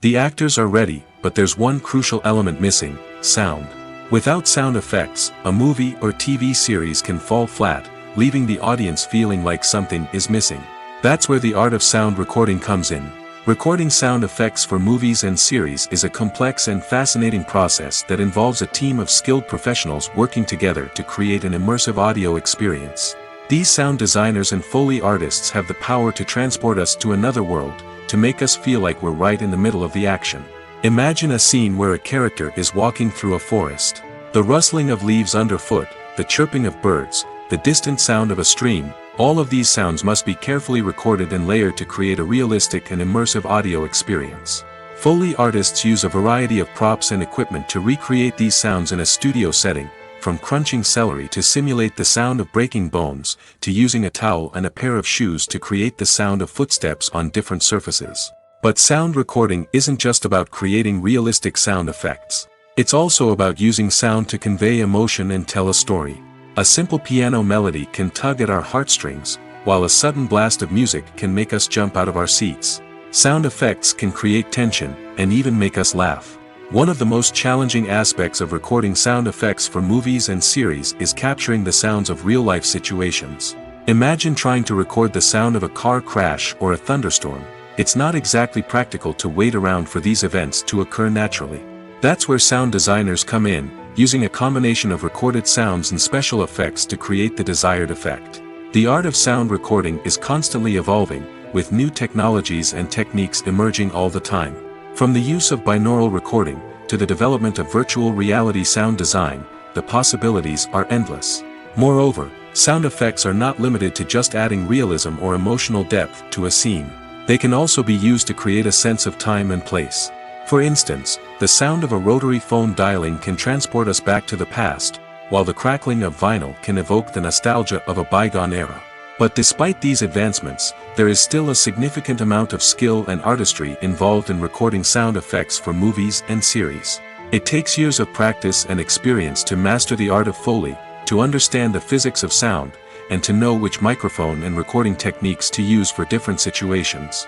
The actors are ready, but there's one crucial element missing: sound. Without sound effects, a movie or TV series can fall flat, leaving the audience feeling like something is missing. That's where the art of sound recording comes in. Recording sound effects for movies and series is a complex and fascinating process that involves a team of skilled professionals working together to create an immersive audio experience. These sound designers and Foley artists have the power to transport us to another world, to make us feel like we're right in the middle of the action. Imagine a scene where a character is walking through a forest. The rustling of leaves underfoot, the chirping of birds, the distant sound of a stream, all of these sounds must be carefully recorded and layered to create a realistic and immersive audio experience. Foley artists use a variety of props and equipment to recreate these sounds in a studio setting, from crunching celery to simulate the sound of breaking bones, to using a towel and a pair of shoes to create the sound of footsteps on different surfaces. But sound recording isn't just about creating realistic sound effects. It's also about using sound to convey emotion and tell a story. A simple piano melody can tug at our heartstrings, while a sudden blast of music can make us jump out of our seats. Sound effects can create tension, and even make us laugh. One of the most challenging aspects of recording sound effects for movies and series is capturing the sounds of real-life situations. Imagine trying to record the sound of a car crash or a thunderstorm. It's not exactly practical to wait around for these events to occur naturally. That's where sound designers come in, using a combination of recorded sounds and special effects to create the desired effect. The art of sound recording is constantly evolving, with new technologies and techniques emerging all the time. From the use of binaural recording, to the development of virtual reality sound design, the possibilities are endless. Moreover, sound effects are not limited to just adding realism or emotional depth to a scene. They can also be used to create a sense of time and place. For instance, the sound of a rotary phone dialing can transport us back to the past, while the crackling of vinyl can evoke the nostalgia of a bygone era. But despite these advancements, there is still a significant amount of skill and artistry involved in recording sound effects for movies and series. It takes years of practice and experience to master the art of Foley, to understand the physics of sound, and to know which microphone and recording techniques to use for different situations.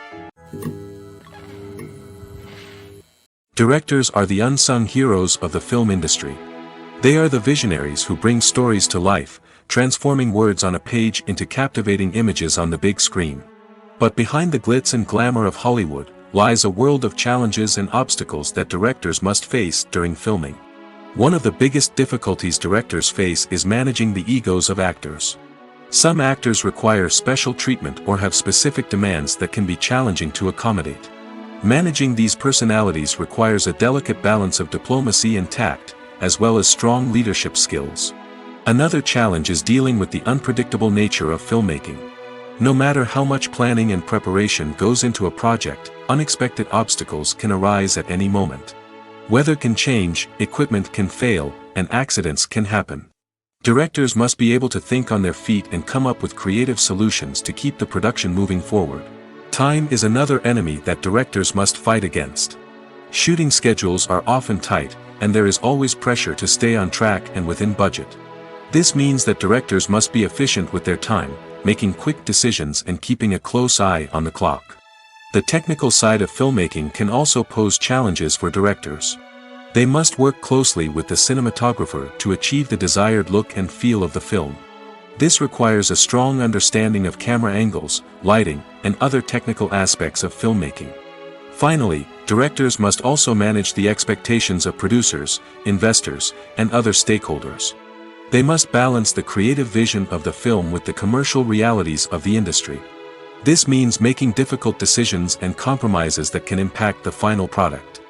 Directors are the unsung heroes of the film industry. They are the visionaries who bring stories to life, transforming words on a page into captivating images on the big screen. But behind the glitz and glamour of Hollywood, lies a world of challenges and obstacles that directors must face during filming. One of the biggest difficulties directors face is managing the egos of actors. Some actors require special treatment or have specific demands that can be challenging to accommodate. Managing these personalities requires a delicate balance of diplomacy and tact, as well as strong leadership skills. Another challenge is dealing with the unpredictable nature of filmmaking. No matter how much planning and preparation goes into a project, unexpected obstacles can arise at any moment. Weather can change, equipment can fail, and accidents can happen. Directors must be able to think on their feet and come up with creative solutions to keep the production moving forward. Time is another enemy that directors must fight against. Shooting schedules are often tight, and there is always pressure to stay on track and within budget. This means that directors must be efficient with their time, making quick decisions and keeping a close eye on the clock. The technical side of filmmaking can also pose challenges for directors. They must work closely with the cinematographer to achieve the desired look and feel of the film. This requires a strong understanding of camera angles, lighting, and other technical aspects of filmmaking. Finally, directors must also manage the expectations of producers, investors, and other stakeholders. They must balance the creative vision of the film with the commercial realities of the industry. This means making difficult decisions and compromises that can impact the final product.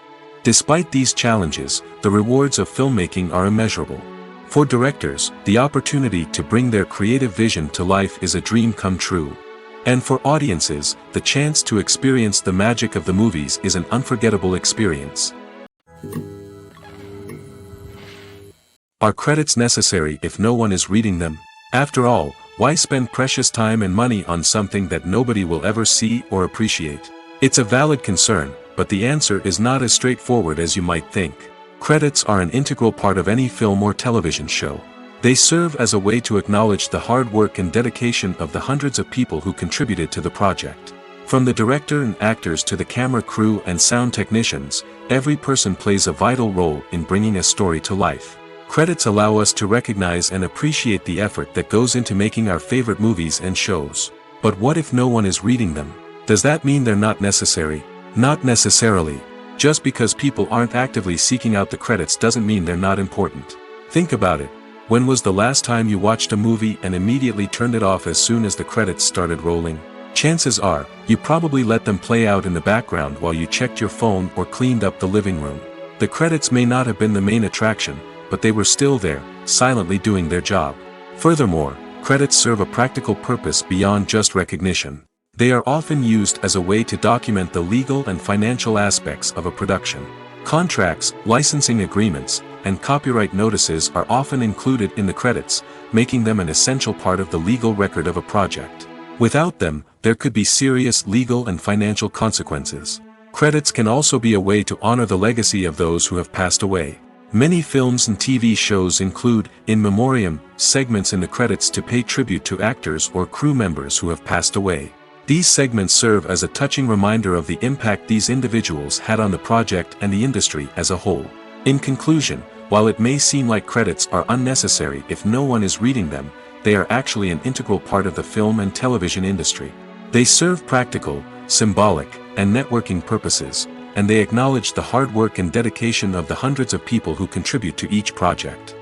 Despite these challenges, the rewards of filmmaking are immeasurable. For directors, the opportunity to bring their creative vision to life is a dream come true. And for audiences, the chance to experience the magic of the movies is an unforgettable experience. Are credits necessary if no one is reading them? After all, why spend precious time and money on something that nobody will ever see or appreciate? It's a valid concern, but the answer is not as straightforward as you might think. Credits are an integral part of any film or television show. They serve as a way to acknowledge the hard work and dedication of the hundreds of people who contributed to the project. From the director and actors to the camera crew and sound technicians, every person plays a vital role in bringing a story to life. Credits allow us to recognize and appreciate the effort that goes into making our favorite movies and shows. But what if no one is reading them? Does that mean they're not necessary? Not necessarily. Just because people aren't actively seeking out the credits doesn't mean they're not important. Think about it. When was the last time you watched a movie and immediately turned it off as soon as the credits started rolling? Chances are, you probably let them play out in the background while you checked your phone or cleaned up the living room. The credits may not have been the main attraction, but they were still there, silently doing their job. Furthermore, credits serve a practical purpose beyond just recognition. They are often used as a way to document the legal and financial aspects of a production. Contracts, licensing agreements, and copyright notices are often included in the credits, making them an essential part of the legal record of a project. Without them, there could be serious legal and financial consequences. Credits can also be a way to honor the legacy of those who have passed away. Many films and TV shows include, in memoriam, segments in the credits to pay tribute to actors or crew members who have passed away. These segments serve as a touching reminder of the impact these individuals had on the project and the industry as a whole. In conclusion, while it may seem like credits are unnecessary if no one is reading them, they are actually an integral part of the film and television industry. They serve practical, symbolic, and networking purposes, and they acknowledge the hard work and dedication of the hundreds of people who contribute to each project.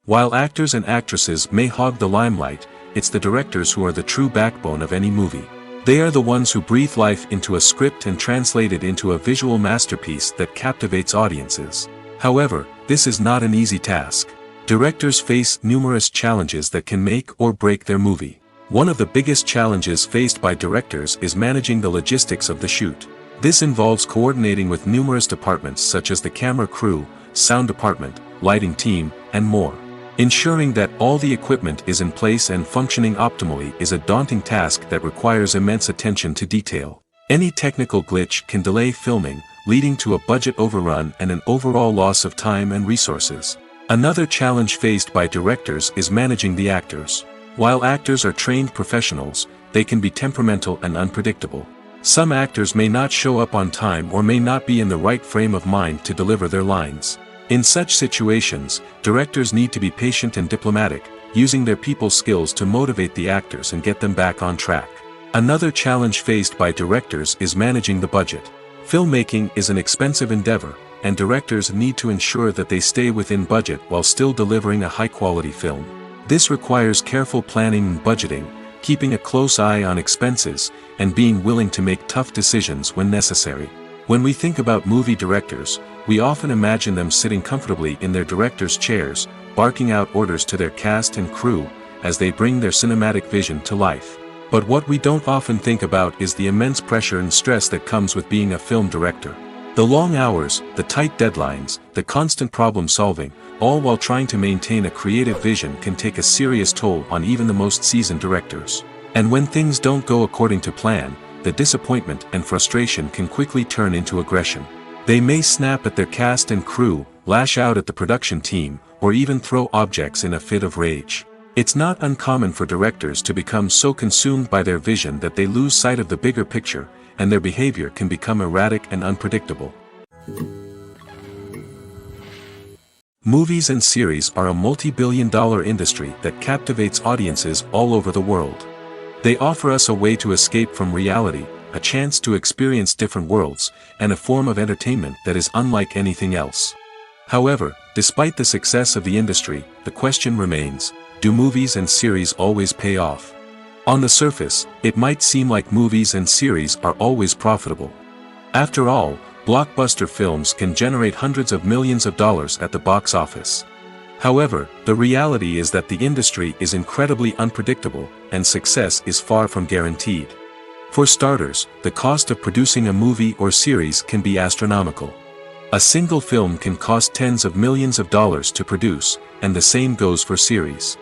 While actors and actresses may hog the limelight, it's the directors who are the true backbone of any movie. They are the ones who breathe life into a script and translate it into a visual masterpiece that captivates audiences. However, this is not an easy task. Directors face numerous challenges that can make or break their movie. One of the biggest challenges faced by directors is managing the logistics of the shoot. This involves coordinating with numerous departments such as the camera crew, sound department, lighting team, and more. Ensuring that all the equipment is in place and functioning optimally is a daunting task that requires immense attention to detail. Any technical glitch can delay filming, leading to a budget overrun and an overall loss of time and resources. Another challenge faced by directors is managing the actors. While actors are trained professionals, they can be temperamental and unpredictable. Some actors may not show up on time or may not be in the right frame of mind to deliver their lines. In such situations, directors need to be patient and diplomatic, using their people skills to motivate the actors and get them back on track. Another challenge faced by directors is managing the budget. Filmmaking is an expensive endeavor, and directors need to ensure that they stay within budget while still delivering a high-quality film. This requires careful planning and budgeting, keeping a close eye on expenses, and being willing to make tough decisions when necessary. When we think about movie directors, we often imagine them sitting comfortably in their director's chairs, barking out orders to their cast and crew, as they bring their cinematic vision to life. But what we don't often think about is the immense pressure and stress that comes with being a film director. The long hours, the tight deadlines, the constant problem solving, all while trying to maintain a creative vision can take a serious toll on even the most seasoned directors. And when things don't go according to plan, the disappointment and frustration can quickly turn into aggression. They may snap at their cast and crew, lash out at the production team, or even throw objects in a fit of rage. It's not uncommon for directors to become so consumed by their vision that they lose sight of the bigger picture, and their behavior can become erratic and unpredictable. Movies and series are a multi-billion-dollar industry that captivates audiences all over the world. They offer us a way to escape from reality, a chance to experience different worlds, and a form of entertainment that is unlike anything else. However, despite the success of the industry, the question remains, do movies and series always pay off? On the surface, it might seem like movies and series are always profitable. After all, blockbuster films can generate hundreds of millions of dollars at the box office. However, the reality is that the industry is incredibly unpredictable, and success is far from guaranteed. For starters, the cost of producing a movie or series can be astronomical. A single film can cost tens of millions of dollars to produce, and the same goes for series.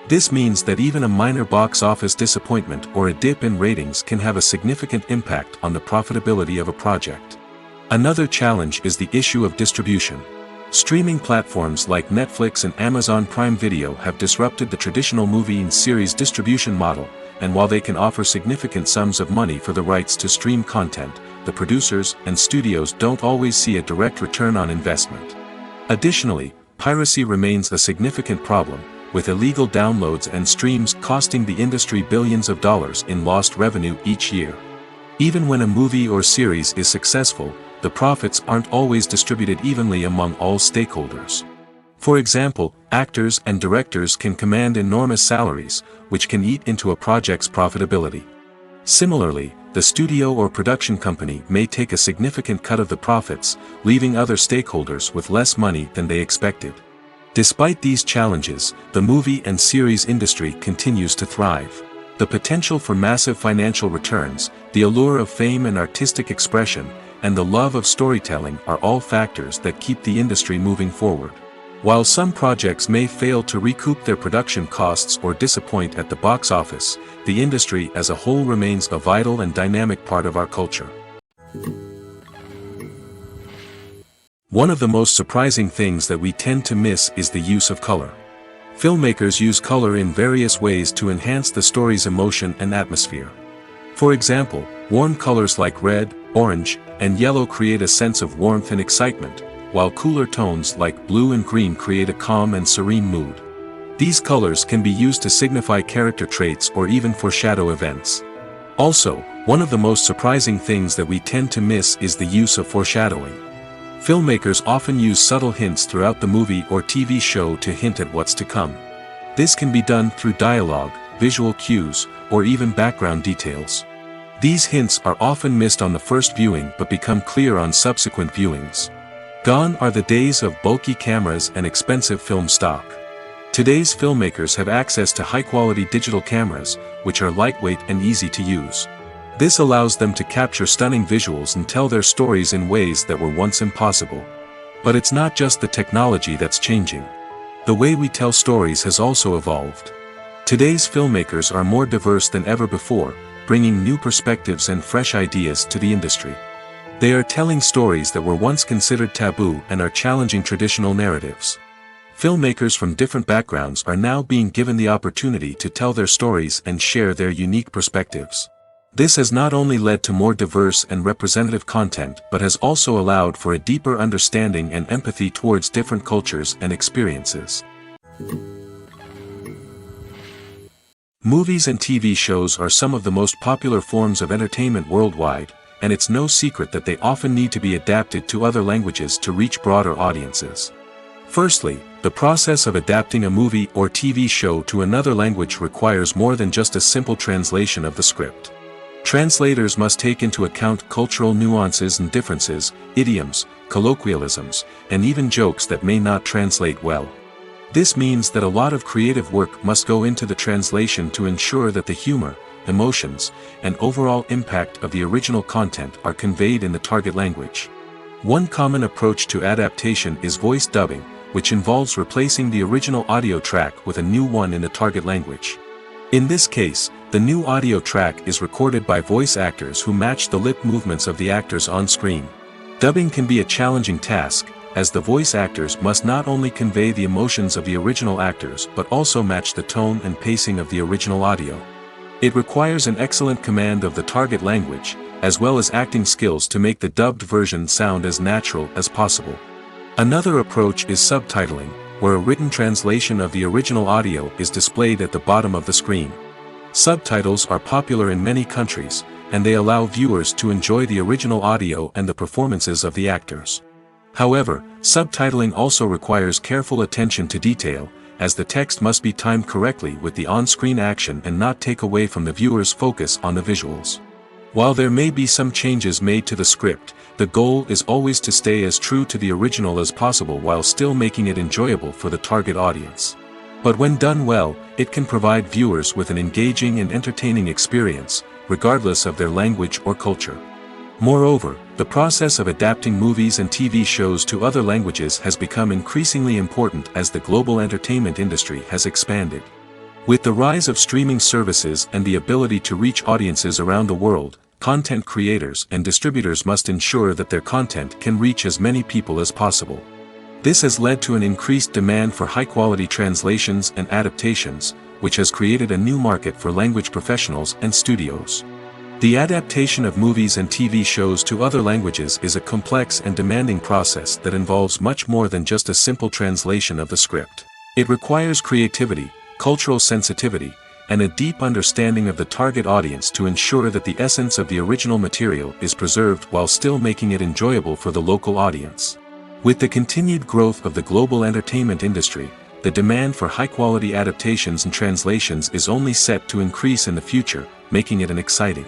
This means that even a minor box office disappointment or a dip in ratings can have a significant impact on the profitability of a project. Another challenge is the issue of distribution. Streaming platforms like Netflix and Amazon Prime Video have disrupted the traditional movie and series distribution model, and while they can offer significant sums of money for the rights to stream content, the producers and studios don't always see a direct return on investment. Additionally, piracy remains a significant problem, with illegal downloads and streams costing the industry billions of dollars in lost revenue each year. Even when a movie or series is successful, the profits aren't always distributed evenly among all stakeholders. For example, actors and directors can command enormous salaries, which can eat into a project's profitability. Similarly, the studio or production company may take a significant cut of the profits, leaving other stakeholders with less money than they expected. Despite these challenges, the movie and series industry continues to thrive. The potential for massive financial returns, the allure of fame and artistic expression, and the love of storytelling are all factors that keep the industry moving forward. While some projects may fail to recoup their production costs or disappoint at the box office, the industry as a whole remains a vital and dynamic part of our culture. One of the most surprising things that we tend to miss is the use of color. Filmmakers use color in various ways to enhance the story's emotion and atmosphere. For example, warm colors like red, orange, and yellow create a sense of warmth and excitement, while cooler tones like blue and green create a calm and serene mood. These colors can be used to signify character traits or even foreshadow events. Also, one of the most surprising things that we tend to miss is the use of foreshadowing. Filmmakers often use subtle hints throughout the movie or TV show to hint at what's to come. This can be done through dialogue, visual cues, or even background details. These hints are often missed on the first viewing but become clear on subsequent viewings. Gone are the days of bulky cameras and expensive film stock. Today's filmmakers have access to high-quality digital cameras, which are lightweight and easy to use. This allows them to capture stunning visuals and tell their stories in ways that were once impossible. But it's not just the technology that's changing. The way we tell stories has also evolved. Today's filmmakers are more diverse than ever before, bringing new perspectives and fresh ideas to the industry. They are telling stories that were once considered taboo and are challenging traditional narratives. Filmmakers from different backgrounds are now being given the opportunity to tell their stories and share their unique perspectives. This has not only led to more diverse and representative content but has also allowed for a deeper understanding and empathy towards different cultures and experiences. Movies and TV shows are some of the most popular forms of entertainment worldwide, and it's no secret that they often need to be adapted to other languages to reach broader audiences. Firstly, the process of adapting a movie or TV show to another language requires more than just a simple translation of the script. Translators must take into account cultural nuances and differences, idioms, colloquialisms, and even jokes that may not translate well. This means that a lot of creative work must go into the translation to ensure that the humor, emotions, and overall impact of the original content are conveyed in the target language. One common approach to adaptation is voice dubbing, which involves replacing the original audio track with a new one in the target language. In this case, the new audio track is recorded by voice actors who match the lip movements of the actors on screen. Dubbing can be a challenging task, as the voice actors must not only convey the emotions of the original actors but also match the tone and pacing of the original audio. It requires an excellent command of the target language, as well as acting skills to make the dubbed version sound as natural as possible. Another approach is subtitling, where a written translation of the original audio is displayed at the bottom of the screen. Subtitles are popular in many countries, and they allow viewers to enjoy the original audio and the performances of the actors. However, subtitling also requires careful attention to detail, as the text must be timed correctly with the on-screen action and not take away from the viewer's focus on the visuals. While there may be some changes made to the script, the goal is always to stay as true to the original as possible while still making it enjoyable for the target audience. But when done well, it can provide viewers with an engaging and entertaining experience, regardless of their language or culture. Moreover, the process of adapting movies and TV shows to other languages has become increasingly important as the global entertainment industry has expanded. With the rise of streaming services and the ability to reach audiences around the world, content creators and distributors must ensure that their content can reach as many people as possible. This has led to an increased demand for high-quality translations and adaptations, which has created a new market for language professionals and studios. The adaptation of movies and TV shows to other languages is a complex and demanding process that involves much more than just a simple translation of the script. It requires creativity, cultural sensitivity, and a deep understanding of the target audience to ensure that the essence of the original material is preserved while still making it enjoyable for the local audience. With the continued growth of the global entertainment industry, the demand for high-quality adaptations and translations is only set to increase in the future, making it an exciting.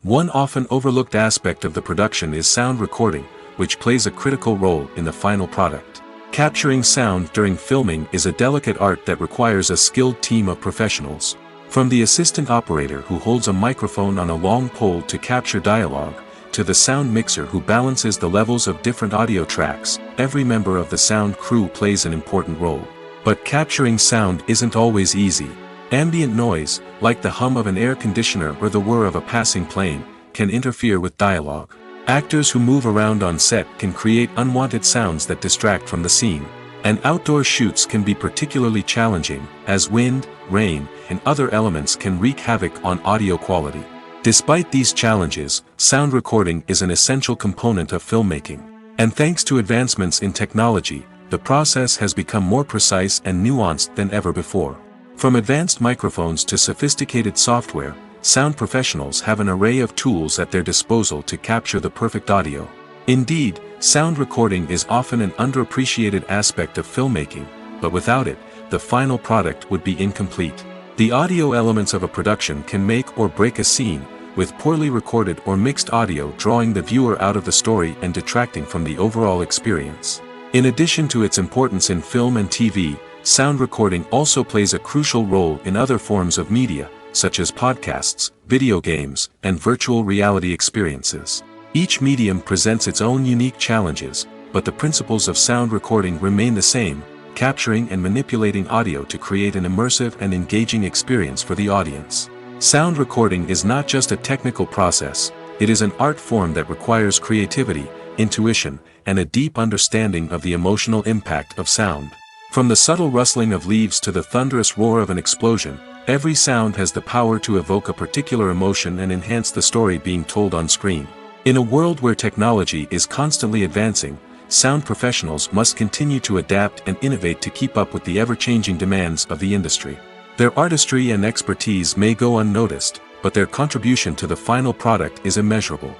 One often overlooked aspect of the production is sound recording, which plays a critical role in the final product. Capturing sound during filming is a delicate art that requires a skilled team of professionals. From the assistant operator who holds a microphone on a long pole to capture dialogue, to the sound mixer who balances the levels of different audio tracks, every member of the sound crew plays an important role. But capturing sound isn't always easy. Ambient noise, like the hum of an air conditioner or the whir of a passing plane, can interfere with dialogue. Actors who move around on set can create unwanted sounds that distract from the scene. And outdoor shoots can be particularly challenging, as wind, rain, and other elements can wreak havoc on audio quality. Despite these challenges, sound recording is an essential component of filmmaking. And thanks to advancements in technology, the process has become more precise and nuanced than ever before. From advanced microphones to sophisticated software, sound professionals have an array of tools at their disposal to capture the perfect audio. Indeed, sound recording is often an underappreciated aspect of filmmaking, but without it, the final product would be incomplete. The audio elements of a production can make or break a scene, with poorly recorded or mixed audio drawing the viewer out of the story and detracting from the overall experience. In addition to its importance in film and TV, sound recording also plays a crucial role in other forms of media, such as podcasts, video games, and virtual reality experiences. Each medium presents its own unique challenges, but the principles of sound recording remain the same, capturing and manipulating audio to create an immersive and engaging experience for the audience. Sound recording is not just a technical process, it is an art form that requires creativity, intuition, and a deep understanding of the emotional impact of sound. From the subtle rustling of leaves to the thunderous roar of an explosion, every sound has the power to evoke a particular emotion and enhance the story being told on screen. In a world where technology is constantly advancing, sound professionals must continue to adapt and innovate to keep up with the ever-changing demands of the industry. Their artistry and expertise may go unnoticed, but their contribution to the final product is immeasurable.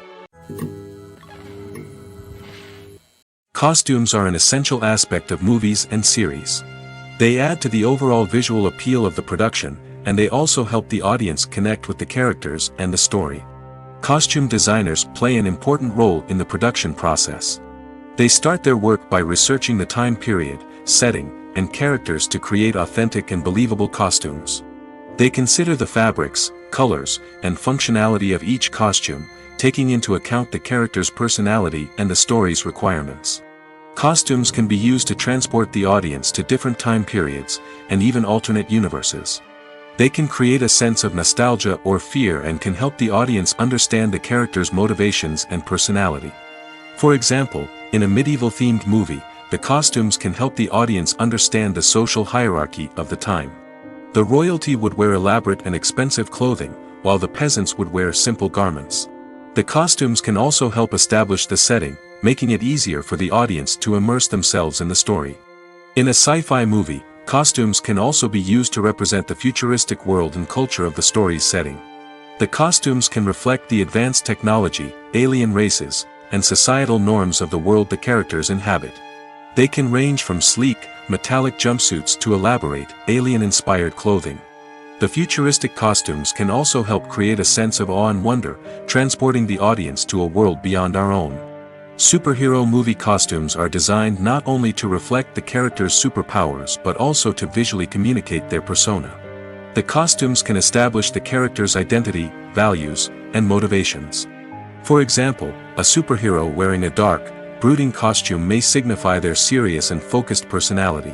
Costumes are an essential aspect of movies and series. They add to the overall visual appeal of the production, and they also help the audience connect with the characters and the story. Costume designers play an important role in the production process. They start their work by researching the time period, setting, and characters to create authentic and believable costumes. They consider the fabrics, colors, and functionality of each costume, taking into account the character's personality and the story's requirements. Costumes can be used to transport the audience to different time periods, and even alternate universes. They can create a sense of nostalgia or fear and can help the audience understand the character's motivations and personality. For example, in a medieval-themed movie, the costumes can help the audience understand the social hierarchy of the time. The royalty would wear elaborate and expensive clothing, while the peasants would wear simple garments. The costumes can also help establish the setting, making it easier for the audience to immerse themselves in the story. In a sci-fi movie, costumes can also be used to represent the futuristic world and culture of the story's setting. The costumes can reflect the advanced technology, alien races, and societal norms of the world the characters inhabit. They can range from sleek, metallic jumpsuits to elaborate, alien-inspired clothing. The futuristic costumes can also help create a sense of awe and wonder, transporting the audience to a world beyond our own. Superhero movie costumes are designed not only to reflect the character's superpowers but also to visually communicate their persona. The costumes can establish the character's identity, values, and motivations. For example, a superhero wearing a dark, brooding costume may signify their serious and focused personality.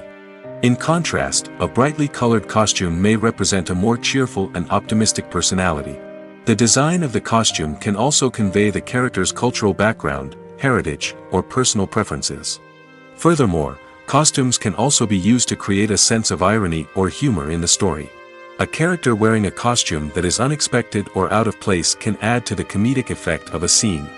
In contrast, a brightly colored costume may represent a more cheerful and optimistic personality. The design of the costume can also convey the character's cultural background, heritage, or personal preferences. Furthermore, costumes can also be used to create a sense of irony or humor in the story. A character wearing a costume that is unexpected or out of place can add to the comedic effect of a scene.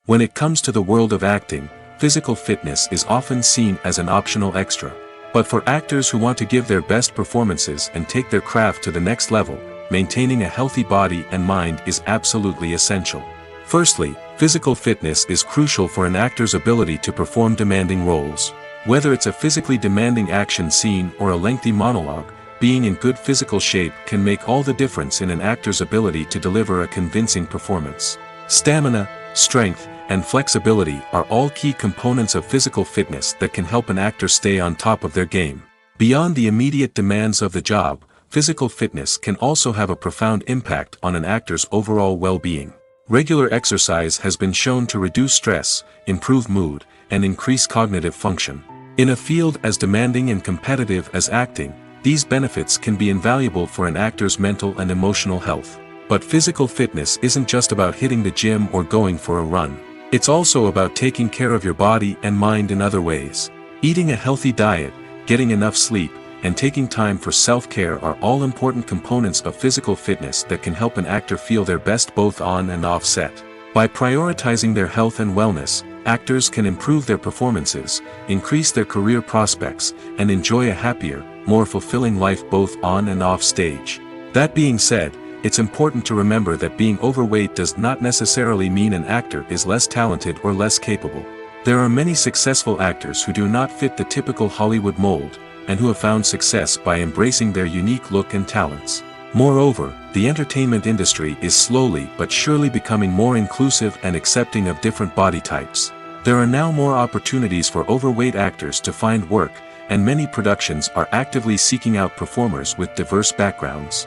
When it comes to the world of acting, physical fitness is often seen as an optional extra. But for actors who want to give their best performances and take their craft to the next level, maintaining a healthy body and mind is absolutely essential. Firstly, physical fitness is crucial for an actor's ability to perform demanding roles. Whether it's a physically demanding action scene or a lengthy monologue, being in good physical shape can make all the difference in an actor's ability to deliver a convincing performance. Stamina, strength, and flexibility are all key components of physical fitness that can help an actor stay on top of their game. Beyond the immediate demands of the job, physical fitness can also have a profound impact on an actor's overall well-being. Regular exercise has been shown to reduce stress, improve mood, and increase cognitive function. In a field as demanding and competitive as acting, these benefits can be invaluable for an actor's mental and emotional health. But physical fitness isn't just about hitting the gym or going for a run. It's also about taking care of your body and mind in other ways. Eating a healthy diet, getting enough sleep, and taking time for self-care are all important components of physical fitness that can help an actor feel their best both on and off set. By prioritizing their health and wellness, actors can improve their performances, increase their career prospects, and enjoy a happier, more fulfilling life both on and off stage. That being said, it's important to remember that being overweight does not necessarily mean an actor is less talented or less capable. There are many successful actors who do not fit the typical Hollywood mold, and who have found success by embracing their unique look and talents. Moreover, the entertainment industry is slowly but surely becoming more inclusive and accepting of different body types. There are now more opportunities for overweight actors to find work, and many productions are actively seeking out performers with diverse backgrounds.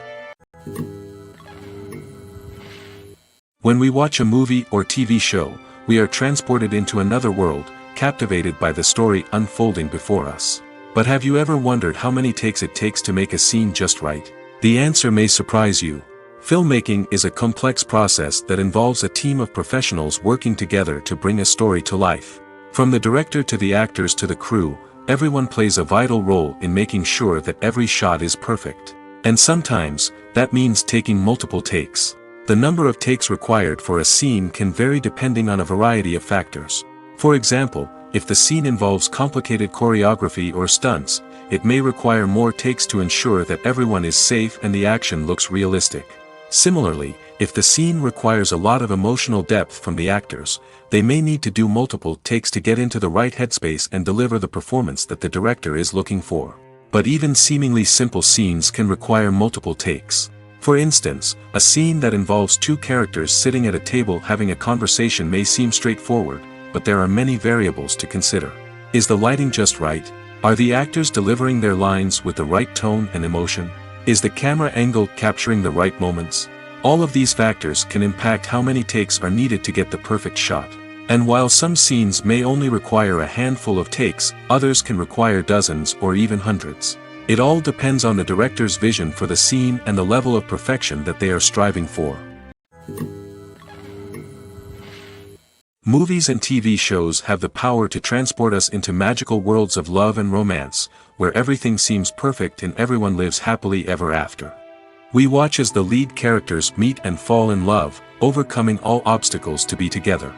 When we watch a movie or TV show, we are transported into another world, captivated by the story unfolding before us. But have you ever wondered how many takes it takes to make a scene just right? The answer may surprise you. Filmmaking is a complex process that involves a team of professionals working together to bring a story to life. From the director to the actors to the crew, everyone plays a vital role in making sure that every shot is perfect. And sometimes, that means taking multiple takes. The number of takes required for a scene can vary depending on a variety of factors. For example, if the scene involves complicated choreography or stunts, it may require more takes to ensure that everyone is safe and the action looks realistic. Similarly, if the scene requires a lot of emotional depth from the actors, they may need to do multiple takes to get into the right headspace and deliver the performance that the director is looking for. But even seemingly simple scenes can require multiple takes. For instance, a scene that involves two characters sitting at a table having a conversation may seem straightforward, but there are many variables to consider. Is the lighting just right? Are the actors delivering their lines with the right tone and emotion? Is the camera angle capturing the right moments? All of these factors can impact how many takes are needed to get the perfect shot. And while some scenes may only require a handful of takes, others can require dozens or even hundreds. It all depends on the director's vision for the scene and the level of perfection that they are striving for. Movies and TV shows have the power to transport us into magical worlds of love and romance, where everything seems perfect and everyone lives happily ever after. We watch as the lead characters meet and fall in love, overcoming all obstacles to be together.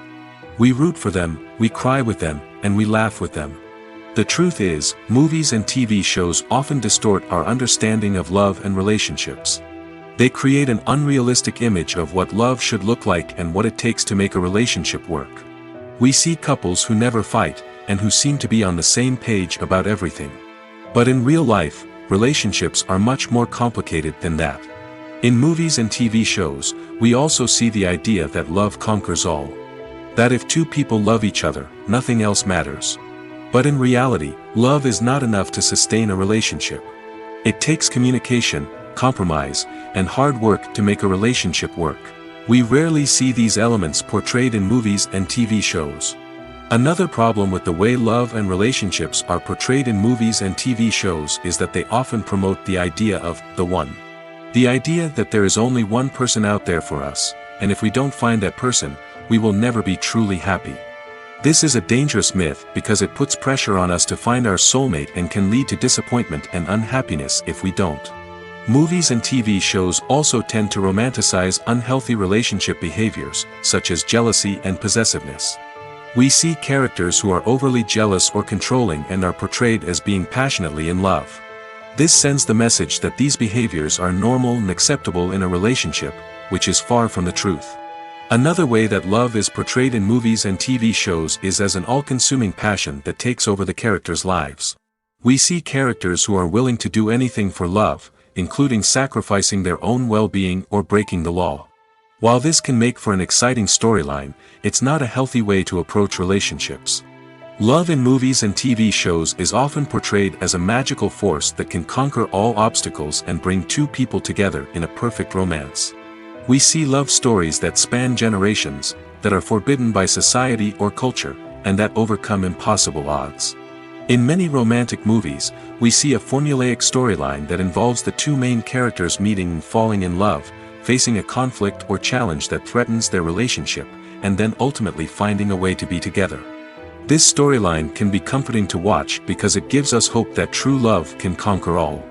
We root for them, we cry with them, and we laugh with them. The truth is, movies and TV shows often distort our understanding of love and relationships. They create an unrealistic image of what love should look like and what it takes to make a relationship work. We see couples who never fight, and who seem to be on the same page about everything. But in real life, relationships are much more complicated than that. In movies and TV shows, we also see the idea that love conquers all. That if two people love each other, nothing else matters. But in reality, love is not enough to sustain a relationship. It takes communication, compromise, and hard work to make a relationship work. We rarely see these elements portrayed in movies and TV shows. Another problem with the way love and relationships are portrayed in movies and TV shows is that they often promote the idea of the one. The idea that there is only one person out there for us, and if we don't find that person, we will never be truly happy. This is a dangerous myth because it puts pressure on us to find our soulmate and can lead to disappointment and unhappiness if we don't. Movies and TV shows also tend to romanticize unhealthy relationship behaviors, such as jealousy and possessiveness. We see characters who are overly jealous or controlling and are portrayed as being passionately in love. This sends the message that these behaviors are normal and acceptable in a relationship, which is far from the truth. Another way that love is portrayed in movies and TV shows is as an all-consuming passion that takes over the characters' lives. We see characters who are willing to do anything for love, including sacrificing their own well-being or breaking the law. While this can make for an exciting storyline, it's not a healthy way to approach relationships. Love in movies and TV shows is often portrayed as a magical force that can conquer all obstacles and bring two people together in a perfect romance. We see love stories that span generations, that are forbidden by society or culture, and that overcome impossible odds. In many romantic movies, we see a formulaic storyline that involves the two main characters meeting and falling in love, facing a conflict or challenge that threatens their relationship, and then ultimately finding a way to be together. This storyline can be comforting to watch because it gives us hope that true love can conquer all.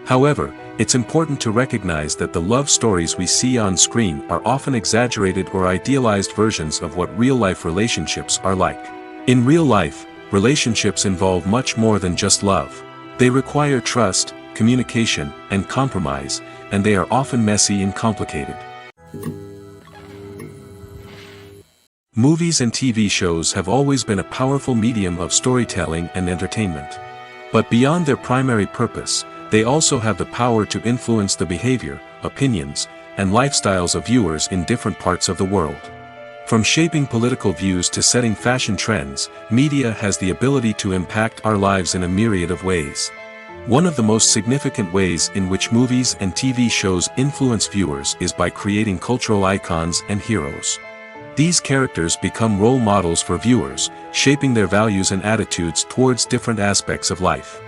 However, it's important to recognize that the love stories we see on screen are often exaggerated or idealized versions of what real-life relationships are like. In real life, relationships involve much more than just love. They require trust, communication, and compromise, and they are often messy and complicated. Movies and TV shows have always been a powerful medium of storytelling and entertainment. But beyond their primary purpose, they also have the power to influence the behavior, opinions, and lifestyles of viewers in different parts of the world. From shaping political views to setting fashion trends, media has the ability to impact our lives in a myriad of ways. One of the most significant ways in which movies and TV shows influence viewers is by creating cultural icons and heroes. These characters become role models for viewers, shaping their values and attitudes towards different aspects of life.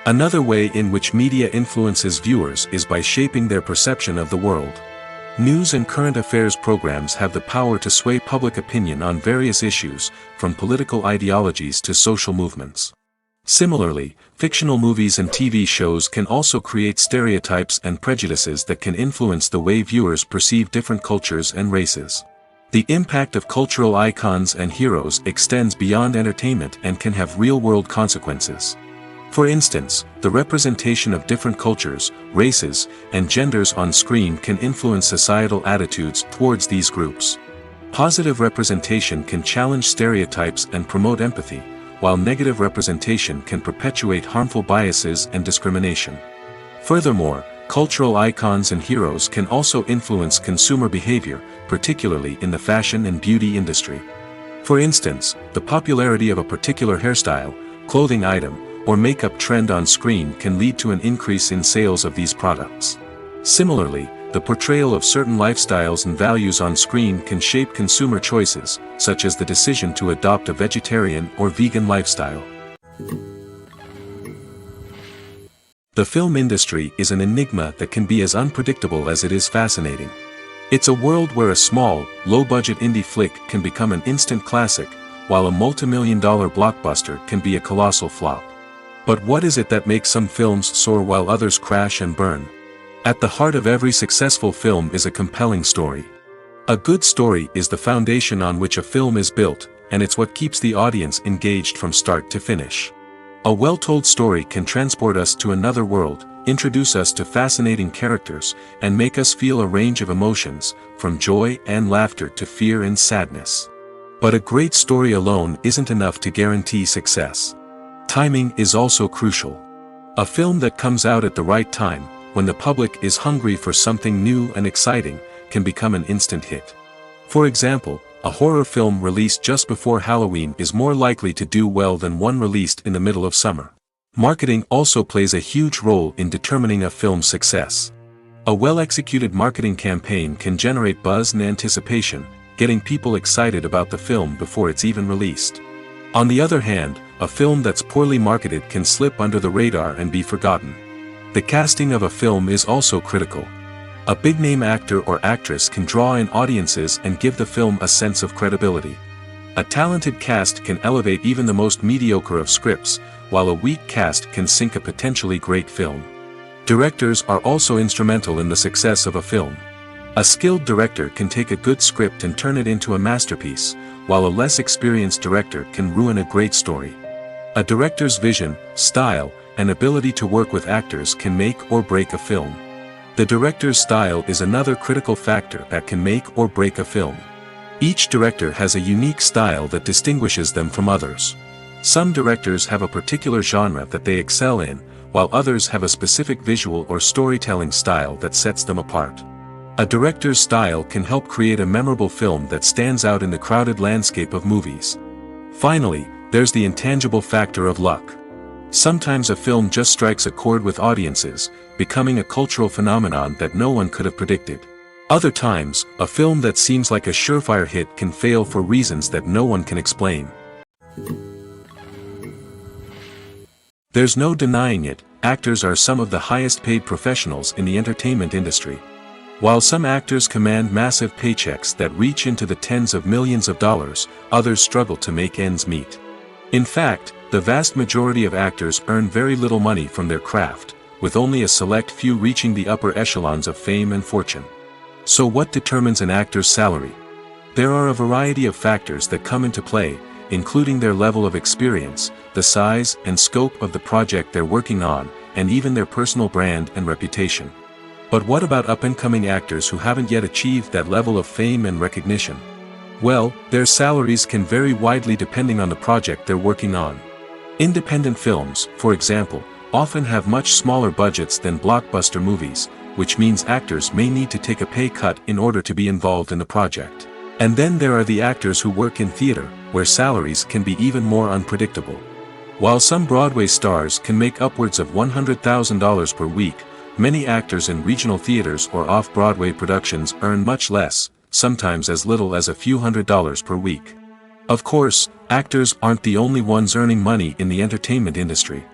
Another way in which media influences viewers is by shaping their perception of the world. News and current affairs programs have the power to sway public opinion on various issues, from political ideologies to social movements. Similarly, fictional movies and TV shows can also create stereotypes and prejudices that can influence the way viewers perceive different cultures and races. The impact of cultural icons and heroes extends beyond entertainment and can have real-world consequences. For instance, the representation of different cultures, races, and genders on screen can influence societal attitudes towards these groups. Positive representation can challenge stereotypes and promote empathy, while negative representation can perpetuate harmful biases and discrimination. Furthermore, cultural icons and heroes can also influence consumer behavior, particularly in the fashion and beauty industry. For instance, the popularity of a particular hairstyle, clothing item, or makeup trend on screen can lead to an increase in sales of these products. Similarly, the portrayal of certain lifestyles and values on screen can shape consumer choices, such as the decision to adopt a vegetarian or vegan lifestyle. The film industry is an enigma that can be as unpredictable as it is fascinating. It's a world where a small, low-budget indie flick can become an instant classic, while a multi-million-dollar blockbuster can be a colossal flop. But what is it that makes some films soar while others crash and burn? At the heart of every successful film is a compelling story. A good story is the foundation on which a film is built, and it's what keeps the audience engaged from start to finish. A well-told story can transport us to another world, introduce us to fascinating characters, and make us feel a range of emotions, from joy and laughter to fear and sadness. But a great story alone isn't enough to guarantee success. Timing is also crucial. A film that comes out at the right time, when the public is hungry for something new and exciting, can become an instant hit. For example, a horror film released just before Halloween is more likely to do well than one released in the middle of summer. Marketing also plays a huge role in determining a film's success. A well-executed marketing campaign can generate buzz and anticipation, getting people excited about the film before it's even released. On the other hand, a film that's poorly marketed can slip under the radar and be forgotten. The casting of a film is also critical. A big-name actor or actress can draw in audiences and give the film a sense of credibility. A talented cast can elevate even the most mediocre of scripts, while a weak cast can sink a potentially great film. Directors are also instrumental in the success of a film. A skilled director can take a good script and turn it into a masterpiece, while a less experienced director can ruin a great story. A director's vision, style, and ability to work with actors can make or break a film. The director's style is another critical factor that can make or break a film. Each director has a unique style that distinguishes them from others. Some directors have a particular genre that they excel in, while others have a specific visual or storytelling style that sets them apart. A director's style can help create a memorable film that stands out in the crowded landscape of movies. Finally, there's the intangible factor of luck. Sometimes a film just strikes a chord with audiences, becoming a cultural phenomenon that no one could have predicted. Other times, a film that seems like a surefire hit can fail for reasons that no one can explain. There's no denying it, actors are some of the highest paid professionals in the entertainment industry. While some actors command massive paychecks that reach into the tens of millions of dollars, others struggle to make ends meet. In fact, the vast majority of actors earn very little money from their craft, with only a select few reaching the upper echelons of fame and fortune. So what determines an actor's salary? There are a variety of factors that come into play, including their level of experience, the size and scope of the project they're working on, and even their personal brand and reputation. But what about up-and-coming actors who haven't yet achieved that level of fame and recognition? Well, their salaries can vary widely depending on the project they're working on. Independent films, for example, often have much smaller budgets than blockbuster movies, which means actors may need to take a pay cut in order to be involved in the project. And then there are the actors who work in theater, where salaries can be even more unpredictable. While some Broadway stars can make upwards of $100,000 per week, many actors in regional theaters or off-Broadway productions earn much less, sometimes as little as a few $100s per week. Of course, actors aren't the only ones earning money in the entertainment industry.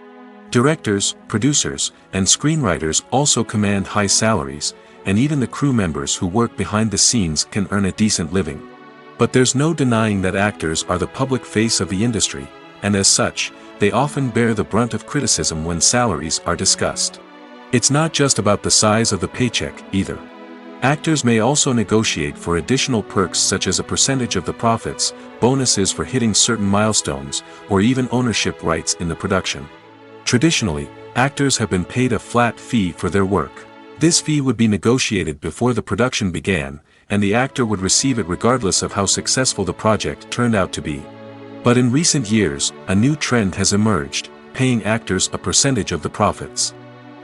Directors, producers, and screenwriters also command high salaries, and even the crew members who work behind the scenes can earn a decent living. But there's no denying that actors are the public face of the industry, and as such, they often bear the brunt of criticism when salaries are discussed. It's not just about the size of the paycheck, either. Actors may also negotiate for additional perks such as a percentage of the profits, bonuses for hitting certain milestones, or even ownership rights in the production. Traditionally, actors have been paid a flat fee for their work. This fee would be negotiated before the production began, and the actor would receive it regardless of how successful the project turned out to be. But in recent years, a new trend has emerged, paying actors a percentage of the profits.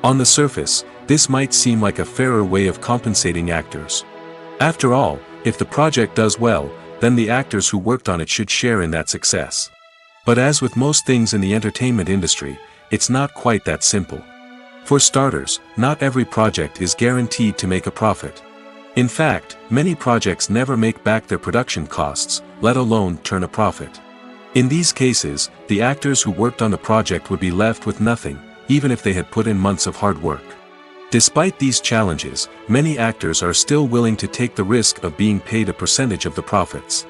On the surface, this might seem like a fairer way of compensating actors. After all, if the project does well, then the actors who worked on it should share in that success. But as with most things in the entertainment industry, it's not quite that simple. For starters, not every project is guaranteed to make a profit. In fact, many projects never make back their production costs, let alone turn a profit. In these cases, the actors who worked on the project would be left with nothing, even if they had put in months of hard work. Despite these challenges, many actors are still willing to take the risk of being paid a percentage of the profits.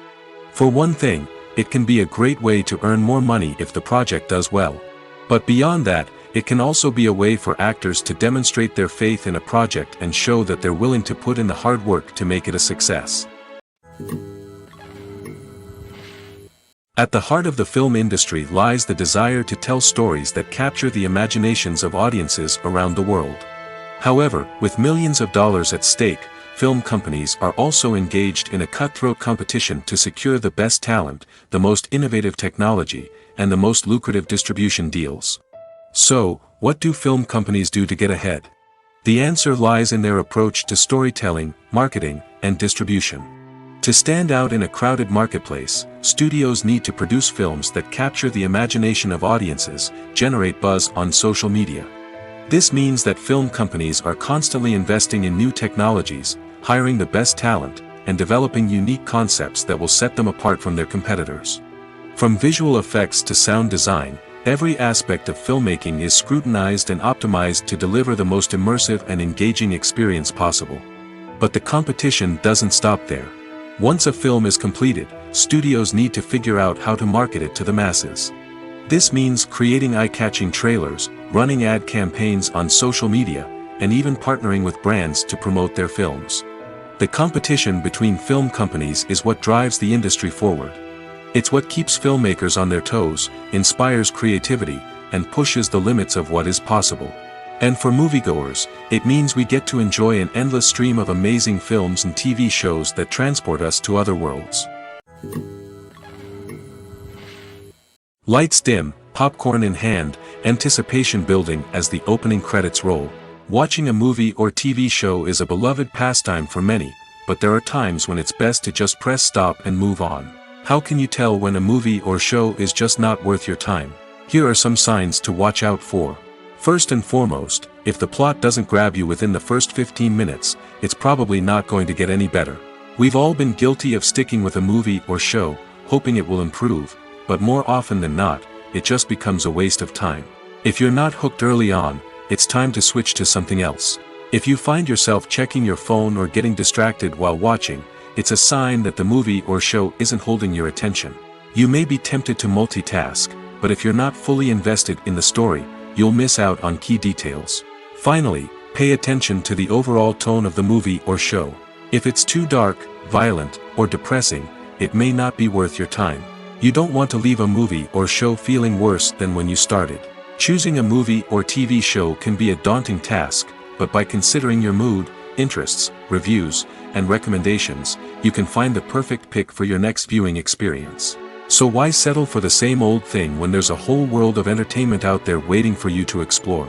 For one thing, it can be a great way to earn more money if the project does well. But beyond that, it can also be a way for actors to demonstrate their faith in a project and show that they're willing to put in the hard work to make it a success. At the heart of the film industry lies the desire to tell stories that capture the imaginations of audiences around the world. However, with millions of dollars at stake, film companies are also engaged in a cutthroat competition to secure the best talent, the most innovative technology, and the most lucrative distribution deals. So, what do film companies do to get ahead? The answer lies in their approach to storytelling, marketing, and distribution. To stand out in a crowded marketplace, studios need to produce films that capture the imagination of audiences, generate buzz on social media. This means that film companies are constantly investing in new technologies, hiring the best talent, and developing unique concepts that will set them apart from their competitors. From visual effects to sound design, every aspect of filmmaking is scrutinized and optimized to deliver the most immersive and engaging experience possible. But the competition doesn't stop there. Once a film is completed, studios need to figure out how to market it to the masses. This means creating eye-catching trailers, running ad campaigns on social media, and even partnering with brands to promote their films. The competition between film companies is what drives the industry forward. It's what keeps filmmakers on their toes, inspires creativity, and pushes the limits of what is possible. And for moviegoers, it means we get to enjoy an endless stream of amazing films and TV shows that transport us to other worlds. Lights dim, popcorn in hand, anticipation building as the opening credits roll. Watching a movie or TV show is a beloved pastime for many, but there are times when it's best to just press stop and move on. How can you tell when a movie or show is just not worth your time? Here are some signs to watch out for. First and foremost, if the plot doesn't grab you within the first 15 minutes, it's probably not going to get any better. We've all been guilty of sticking with a movie or show, hoping it will improve, but more often than not, it just becomes a waste of time. If you're not hooked early on, it's time to switch to something else. If you find yourself checking your phone or getting distracted while watching, it's a sign that the movie or show isn't holding your attention. You may be tempted to multitask, but if you're not fully invested in the story, you'll miss out on key details. Finally, pay attention to the overall tone of the movie or show. If it's too dark, violent, or depressing, it may not be worth your time. You don't want to leave a movie or show feeling worse than when you started. Choosing a movie or TV show can be a daunting task, but by considering your mood, interests, reviews, and recommendations, you can find the perfect pick for your next viewing experience. So why settle for the same old thing when there's a whole world of entertainment out there waiting for you to explore?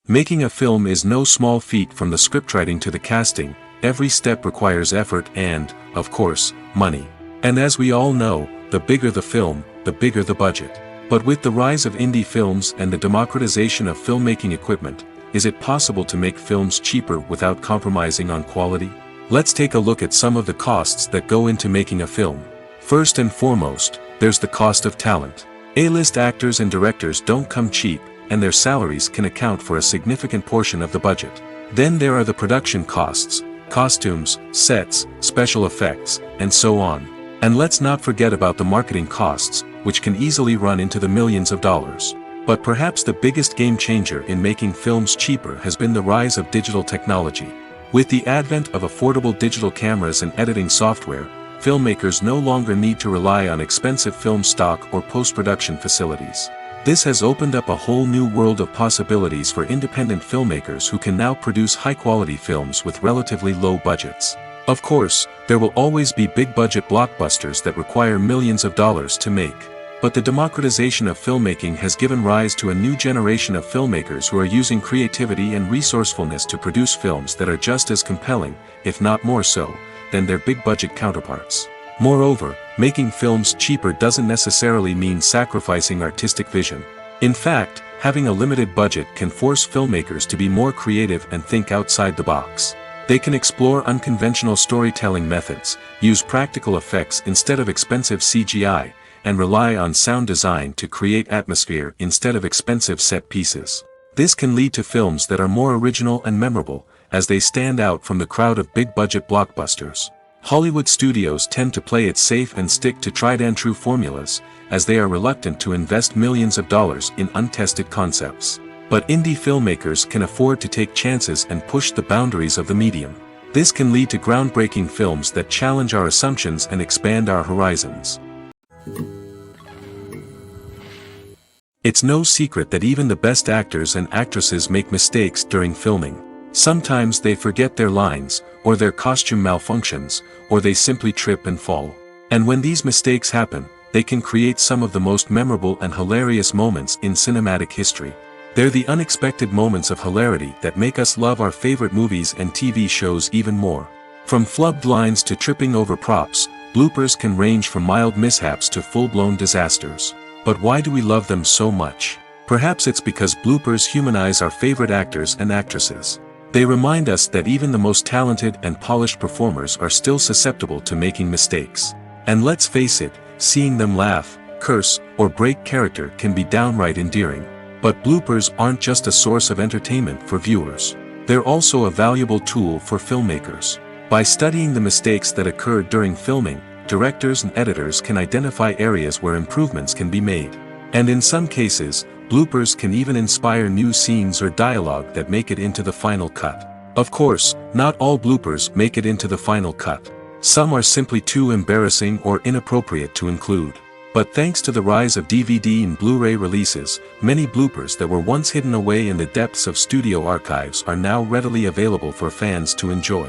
Making a film is no small feat. From the scriptwriting to the casting, every step requires effort and, of course, money. And as we all know, the bigger the film, the bigger the budget. But with the rise of indie films and the democratization of filmmaking equipment, is it possible to make films cheaper without compromising on quality? Let's take a look at some of the costs that go into making a film. First and foremost, there's the cost of talent. A-list actors and directors don't come cheap, and their salaries can account for a significant portion of the budget. Then there are the production costs, costumes, sets, special effects, and so on. And let's not forget about the marketing costs, which can easily run into the millions of dollars. But perhaps the biggest game changer in making films cheaper has been the rise of digital technology. With the advent of affordable digital cameras and editing software, filmmakers no longer need to rely on expensive film stock or post-production facilities. This has opened up a whole new world of possibilities for independent filmmakers who can now produce high-quality films with relatively low budgets. Of course, there will always be big-budget blockbusters that require millions of dollars to make. But the democratization of filmmaking has given rise to a new generation of filmmakers who are using creativity and resourcefulness to produce films that are just as compelling, if not more so, than their big-budget counterparts. Moreover, making films cheaper doesn't necessarily mean sacrificing artistic vision. In fact, having a limited budget can force filmmakers to be more creative and think outside the box. They can explore unconventional storytelling methods, use practical effects instead of expensive CGI, and rely on sound design to create atmosphere instead of expensive set pieces. This can lead to films that are more original and memorable, as they stand out from the crowd of big-budget blockbusters. Hollywood studios tend to play it safe and stick to tried-and-true formulas, as they are reluctant to invest millions of dollars in untested concepts. But indie filmmakers can afford to take chances and push the boundaries of the medium. This can lead to groundbreaking films that challenge our assumptions and expand our horizons. It's no secret that even the best actors and actresses make mistakes during filming. Sometimes they forget their lines, or their costume malfunctions, or they simply trip and fall. And when these mistakes happen, they can create some of the most memorable and hilarious moments in cinematic history. They're the unexpected moments of hilarity that make us love our favorite movies and TV shows even more. From flubbed lines to tripping over props, bloopers can range from mild mishaps to full-blown disasters. But why do we love them so much? Perhaps it's because bloopers humanize our favorite actors and actresses. They remind us that even the most talented and polished performers are still susceptible to making mistakes. And let's face it, seeing them laugh, curse, or break character can be downright endearing. But bloopers aren't just a source of entertainment for viewers. They're also a valuable tool for filmmakers. By studying the mistakes that occurred during filming, directors and editors can identify areas where improvements can be made. And in some cases, bloopers can even inspire new scenes or dialogue that make it into the final cut. Of course, not all bloopers make it into the final cut. Some are simply too embarrassing or inappropriate to include. But thanks to the rise of DVD and Blu-ray releases, many bloopers that were once hidden away in the depths of studio archives are now readily available for fans to enjoy.